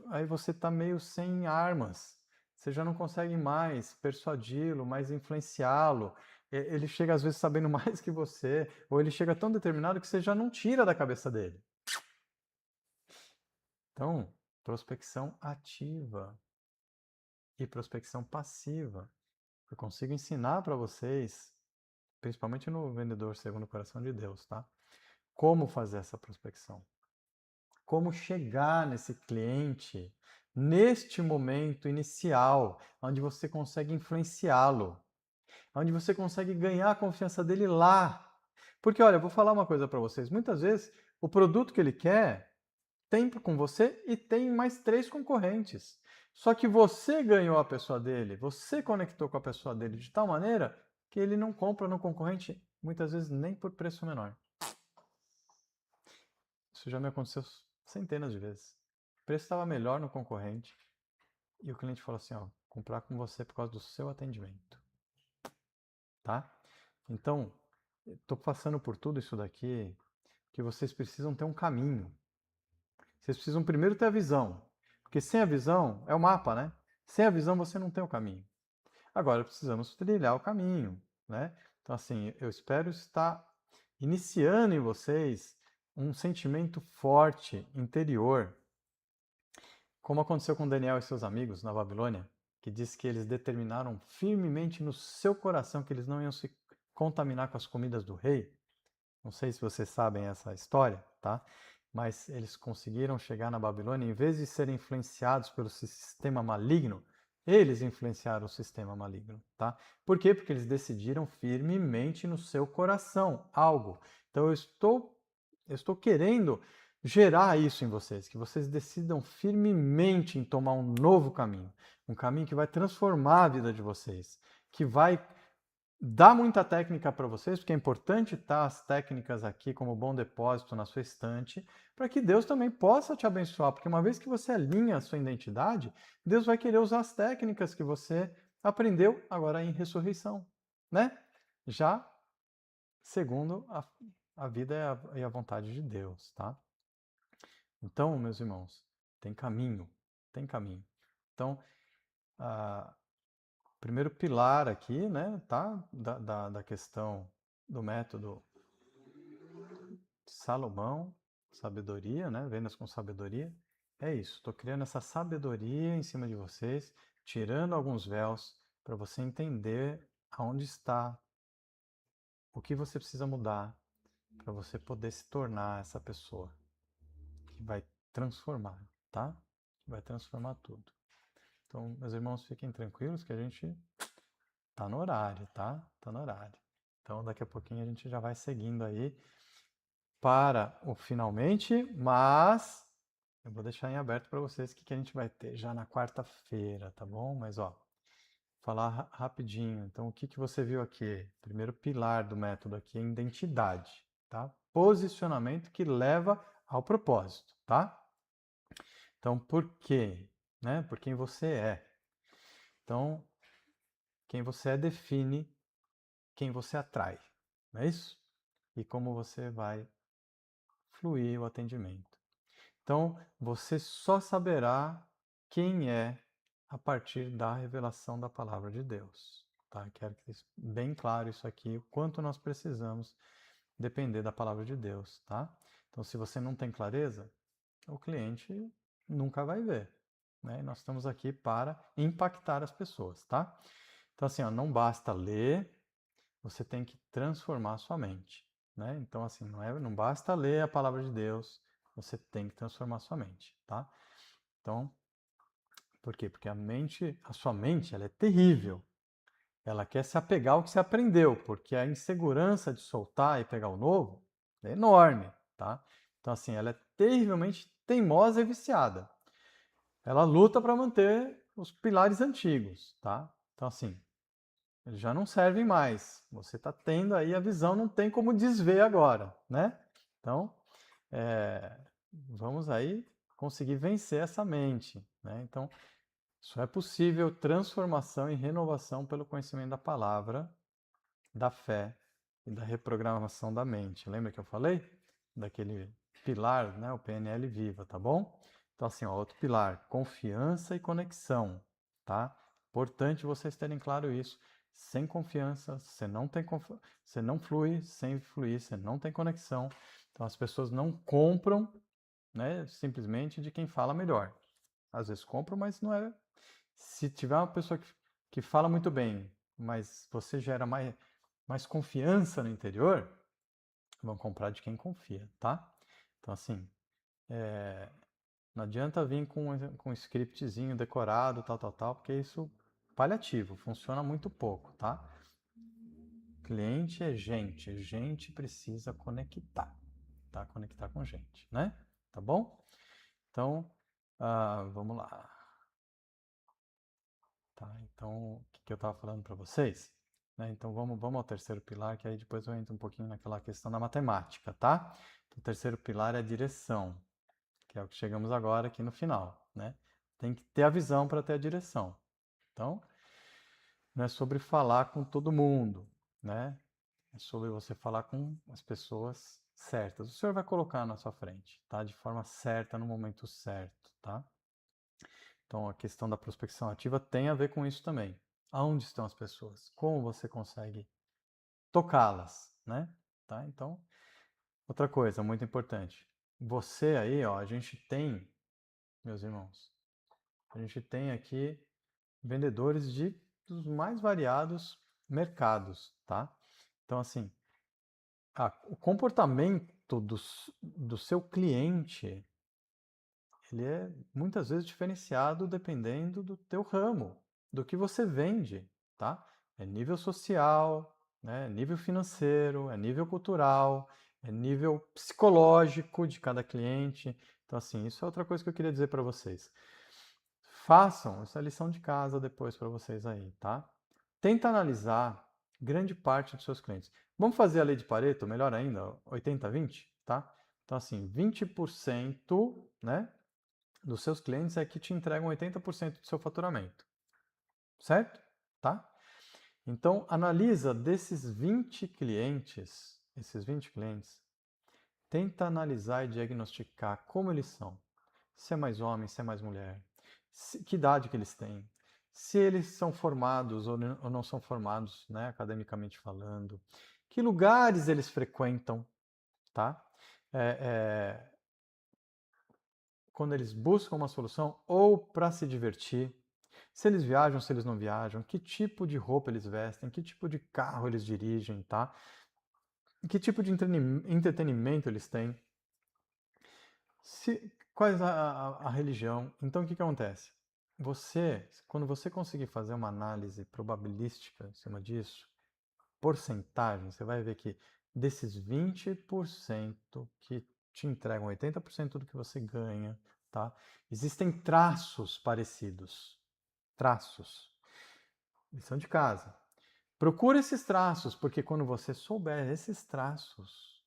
aí você está meio sem armas. Você já não consegue mais persuadi-lo, mais influenciá-lo. Ele chega às vezes sabendo mais que você, ou ele chega tão determinado que você já não tira da cabeça dele. Então, prospecção ativa e prospecção passiva. Eu consigo ensinar para vocês, principalmente no Vendedor Segundo o Coração de Deus, tá? Como fazer essa prospecção. Como chegar nesse cliente neste momento inicial, onde você consegue influenciá-lo, onde você consegue ganhar a confiança dele lá. Porque, olha, eu vou falar uma coisa para vocês. Muitas vezes, o produto que ele quer tem com você e tem mais 3 concorrentes. Só que você ganhou a pessoa dele, você conectou com a pessoa dele de tal maneira que ele não compra no concorrente, muitas vezes nem por preço menor. Isso já me aconteceu centenas de vezes. O preço estava melhor no concorrente e o cliente falou assim, ó, comprar com você por causa do seu atendimento. Tá? Então, estou passando por tudo isso daqui, que vocês precisam ter um caminho. Vocês precisam primeiro ter a visão, porque sem a visão é o mapa, né? Sem a visão você não tem o caminho. Agora precisamos trilhar o caminho, né? Então assim, eu espero estar iniciando em vocês um sentimento forte interior, como aconteceu com Daniel e seus amigos na Babilônia, que diz que eles determinaram firmemente no seu coração que eles não iam se contaminar com as comidas do rei. Não sei se vocês sabem essa história, tá? Mas eles conseguiram chegar na Babilônia, em vez de serem influenciados pelo sistema maligno, eles influenciaram o sistema maligno, tá? Por quê? Porque eles decidiram firmemente no seu coração algo. Então eu estou querendo gerar isso em vocês, que vocês decidam firmemente em tomar um novo caminho, um caminho que vai transformar a vida de vocês, que vai dar muita técnica para vocês, porque é importante estar as técnicas aqui como bom depósito na sua estante, para que Deus também possa te abençoar, porque uma vez que você alinha a sua identidade, Deus vai querer usar as técnicas que você aprendeu agora em ressurreição, né? Já segundo a vida e a vontade de Deus, tá? Então, meus irmãos, tem caminho, tem caminho. Então, primeiro pilar aqui, né, tá? Da questão do método Salomão, sabedoria, né? Vendas com sabedoria. É isso, estou criando essa sabedoria em cima de vocês, tirando alguns véus para você entender aonde está, o que você precisa mudar para você poder se tornar essa pessoa que vai transformar, tá? Que vai transformar tudo. Então, meus irmãos, fiquem tranquilos que a gente tá no horário, tá? Tá no horário. Então, daqui a pouquinho a gente já vai seguindo aí para o finalmente, mas eu vou deixar em aberto para vocês o que a gente vai ter já na quarta-feira, tá bom? Mas, ó, falar rapidinho. Então, o que você viu aqui? Primeiro pilar do método aqui é identidade, tá? Posicionamento que leva ao propósito, tá? Então, por quê? Né? Por quem você é. Então, quem você é define quem você atrai, não é isso? E como você vai fluir o atendimento. Então, você só saberá quem é a partir da revelação da palavra de Deus. Tá? Quero que fique bem claro isso aqui, o quanto nós precisamos depender da palavra de Deus. Tá? Então, se você não tem clareza, o cliente nunca vai ver. Né? E nós estamos aqui para impactar as pessoas. Tá? Então, assim, ó, não basta ler, você tem que transformar a sua mente. Né? Então, assim, não basta ler a palavra de Deus, você tem que transformar a sua mente. Tá? Então, por quê? Porque a sua mente, ela é terrível. Ela quer se apegar ao que você aprendeu, porque a insegurança de soltar e pegar o novo é enorme, tá? Então, assim, ela é terrivelmente teimosa e viciada. Ela luta para manter os pilares antigos, tá? Então, assim, eles já não servem mais. Você está tendo aí a visão, não tem como desver agora, né? Então, vamos aí conseguir vencer essa mente, né? Então, só é possível transformação e renovação pelo conhecimento da palavra, da fé e da reprogramação da mente. Lembra que eu falei? Daquele pilar, né? O PNL Viva, tá bom? Então, assim, ó, outro pilar, confiança e conexão, tá? Importante vocês terem claro isso. Sem confiança, você não tem você não flui, sem fluir, você não tem conexão. Então, as pessoas não compram, né, simplesmente de quem fala melhor. Às vezes compram, mas não é. Se tiver uma pessoa que fala muito bem, mas você gera mais confiança no interior, vão comprar de quem confia, tá? Então, assim, não adianta vir com um scriptzinho decorado, tal, porque isso é paliativo, funciona muito pouco, tá? Cliente é gente precisa conectar, tá? Conectar com gente, né? Tá bom? Então, vamos lá. Tá, então, o que eu estava falando para vocês? Né? Então, vamos ao terceiro pilar, que aí depois eu entro um pouquinho naquela questão da matemática, tá? Então, o terceiro pilar é a direção, que é o que chegamos agora aqui no final, né? Tem que ter a visão para ter a direção. Então, não é sobre falar com todo mundo, né? É sobre você falar com as pessoas certas. O senhor vai colocar na sua frente, tá? De forma certa, no momento certo, tá? Então, a questão da prospecção ativa tem a ver com isso também. Aonde estão as pessoas? Como você consegue tocá-las, né? Tá? Então, outra coisa muito importante. Você aí, ó, a gente tem, meus irmãos, a gente tem aqui vendedores dos mais variados mercados, tá? Então, assim, o comportamento do seu cliente, ele é muitas vezes diferenciado dependendo do teu ramo, do que você vende, tá? É nível social, né? É nível financeiro, é nível cultural, é nível psicológico de cada cliente. Então, assim, isso é outra coisa que eu queria dizer para vocês. Façam essa lição de casa depois para vocês aí, tá? Tenta analisar grande parte dos seus clientes. Vamos fazer a lei de Pareto, melhor ainda, 80-20, tá? Então, assim, 20%, né, dos seus clientes é que te entregam 80% do seu faturamento, certo? Tá? Então, analisa desses 20 clientes, tenta analisar e diagnosticar como eles são. Se é mais homem, se é mais mulher, que idade que eles têm, se eles são formados ou não são formados, né, academicamente falando, que lugares eles frequentam, tá? Quando eles buscam uma solução ou para se divertir, se eles viajam, se eles não viajam, que tipo de roupa eles vestem, que tipo de carro eles dirigem, tá? Que tipo de entretenimento eles têm, qual a religião. Então, o que acontece? Quando você conseguir fazer uma análise probabilística em cima disso, porcentagem, você vai ver que desses 20% que te entregam 80% do que você ganha, tá? Existem traços parecidos. Traços. Lição de casa. Procura esses traços, porque quando você souber esses traços,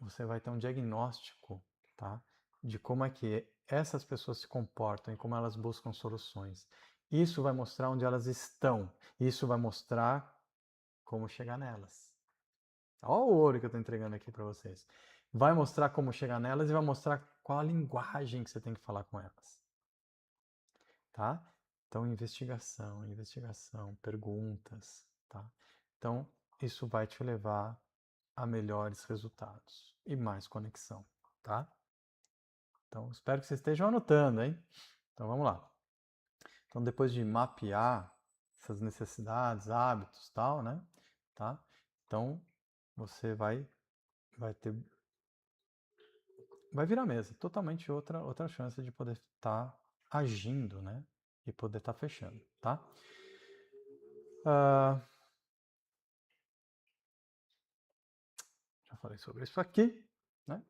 você vai ter um diagnóstico, tá? De como é que essas pessoas se comportam e como elas buscam soluções. Isso vai mostrar onde elas estão. Isso vai mostrar como chegar nelas. Olha o ouro que eu estou entregando aqui para vocês. Vai mostrar como chegar nelas e vai mostrar qual a linguagem que você tem que falar com elas. Tá? Então, investigação, perguntas, tá? Então, isso vai te levar a melhores resultados e mais conexão, tá? Então, espero que vocês estejam anotando, hein? Então, vamos lá. Então, depois de mapear essas necessidades, hábitos, tal, né? Tá? Então, você vai ter vai virar mesa. Totalmente outra chance de poder estar agindo, né? E poder estar fechando, tá? Já falei sobre isso aqui, né?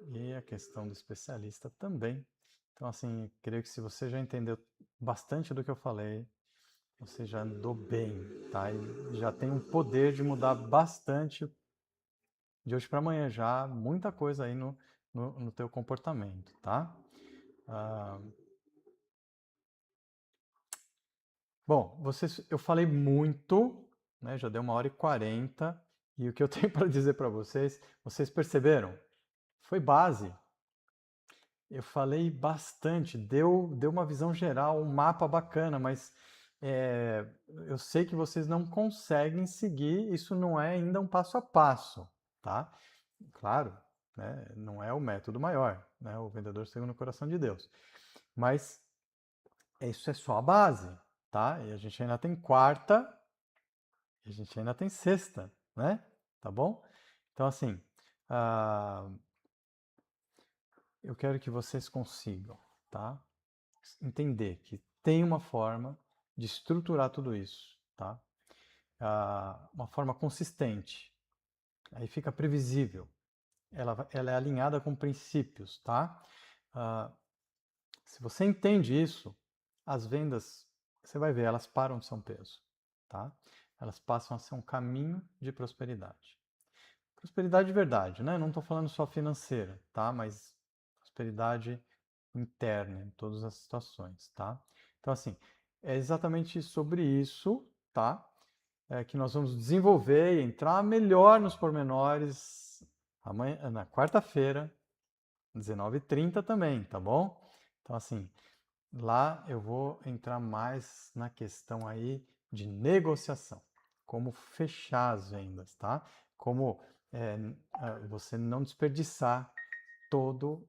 E a questão do especialista também. Então, assim, creio que se você já entendeu bastante do que eu falei, você já andou bem, tá? E já tem um poder de mudar bastante de hoje para amanhã já, muita coisa aí no teu comportamento, tá? Ah, bom, eu falei muito, né? Já deu 1h40 e o que eu tenho para dizer para vocês perceberam? Foi base. Eu falei bastante, deu uma visão geral, um mapa bacana, mas eu sei que vocês não conseguem seguir, isso não é ainda um passo a passo, tá? Claro, né, não é o método maior, né, o vendedor segundo o coração de Deus, mas isso é só a base, tá? E a gente ainda tem quarta, e a gente ainda tem sexta, né? Tá bom? Então, assim, ah, eu quero que vocês consigam, tá? Entender que tem uma forma de estruturar tudo isso, tá? Uma forma consistente. Aí fica previsível. Ela é alinhada com princípios, tá? Ah, se você entende isso, as vendas, você vai ver, elas param de ser um peso, tá? Elas passam a ser um caminho de prosperidade. Prosperidade de verdade, né? Não estou falando só financeira, tá? Mas prosperidade interna em todas as situações, tá? Então, assim, é exatamente sobre isso, tá? Que nós vamos desenvolver e entrar melhor nos pormenores amanhã, na quarta-feira, 19h30 também, tá bom? Então, assim, lá eu vou entrar mais na questão aí de negociação, como fechar as vendas, tá? Como você não desperdiçar todo,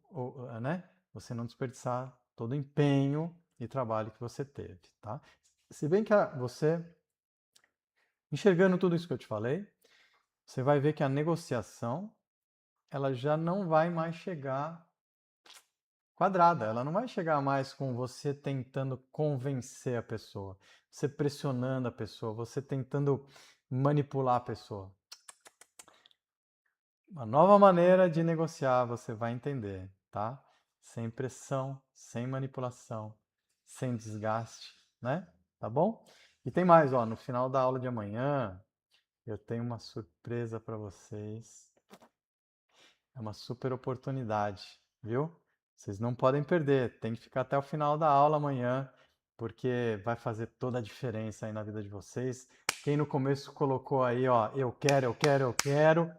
né? Você não desperdiçar todo o empenho e trabalho que você teve, tá? Se bem que você, enxergando tudo isso que eu te falei, você vai ver que a negociação, ela já não vai mais chegar quadrada, ela não vai chegar mais com você tentando convencer a pessoa, você pressionando a pessoa, você tentando manipular a pessoa. Uma nova maneira de negociar, você vai entender, tá? Sem pressão, sem manipulação, sem desgaste, né? Tá bom? E tem mais, ó, no final da aula de amanhã, eu tenho uma surpresa para vocês. É uma super oportunidade, viu? Vocês não podem perder, tem que ficar até o final da aula amanhã, porque vai fazer toda a diferença aí na vida de vocês. Quem no começo colocou aí, ó, eu quero, eu quero, eu quero,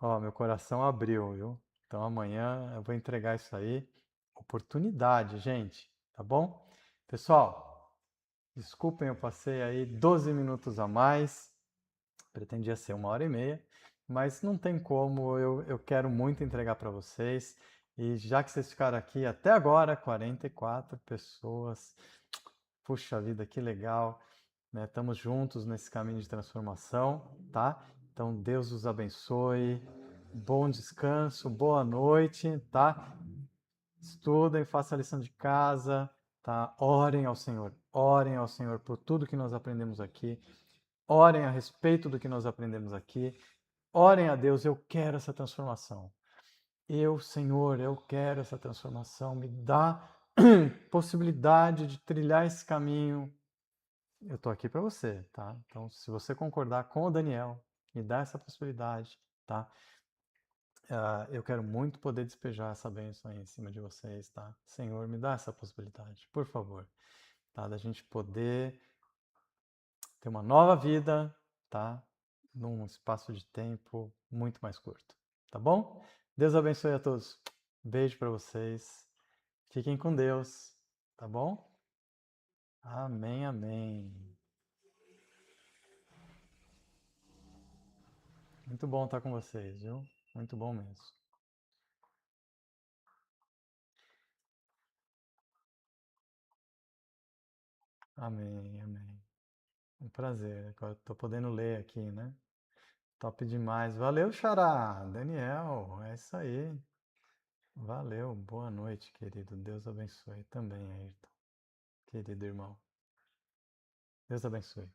ó, meu coração abriu, viu? Então amanhã eu vou entregar isso aí. Oportunidade, gente, tá bom? Pessoal, desculpem, eu passei aí 12 minutos a mais. Pretendia ser 1h30, mas não tem como, eu quero muito entregar para vocês. E já que vocês ficaram aqui até agora, 44 pessoas, puxa vida, que legal, né? Estamos juntos nesse caminho de transformação, tá? Então Deus os abençoe, bom descanso, boa noite, tá? Estudem, façam a lição de casa, tá? Orem ao Senhor por tudo que nós aprendemos aqui. Orem a respeito do que nós aprendemos aqui. Orem a Deus, eu quero essa transformação. Senhor, eu quero essa transformação. Me dá possibilidade de trilhar esse caminho. Eu estou aqui para você, tá? Então, se você concordar com o Daniel, me dá essa possibilidade, tá? Eu quero muito poder despejar essa bênção aí em cima de vocês, tá? Senhor, me dá essa possibilidade, por favor, tá? Da gente poder ter uma nova vida, tá? Num espaço de tempo muito mais curto, tá bom? Deus abençoe a todos. Beijo para vocês. Fiquem com Deus, tá bom? Amém, amém. Muito bom estar com vocês, viu? Muito bom mesmo. Amém, amém. Um prazer. Agora estou podendo ler aqui, né? Top demais. Valeu, Xará. Daniel, é isso aí. Valeu. Boa noite, querido. Deus abençoe também, Ayrton. Querido irmão. Deus abençoe.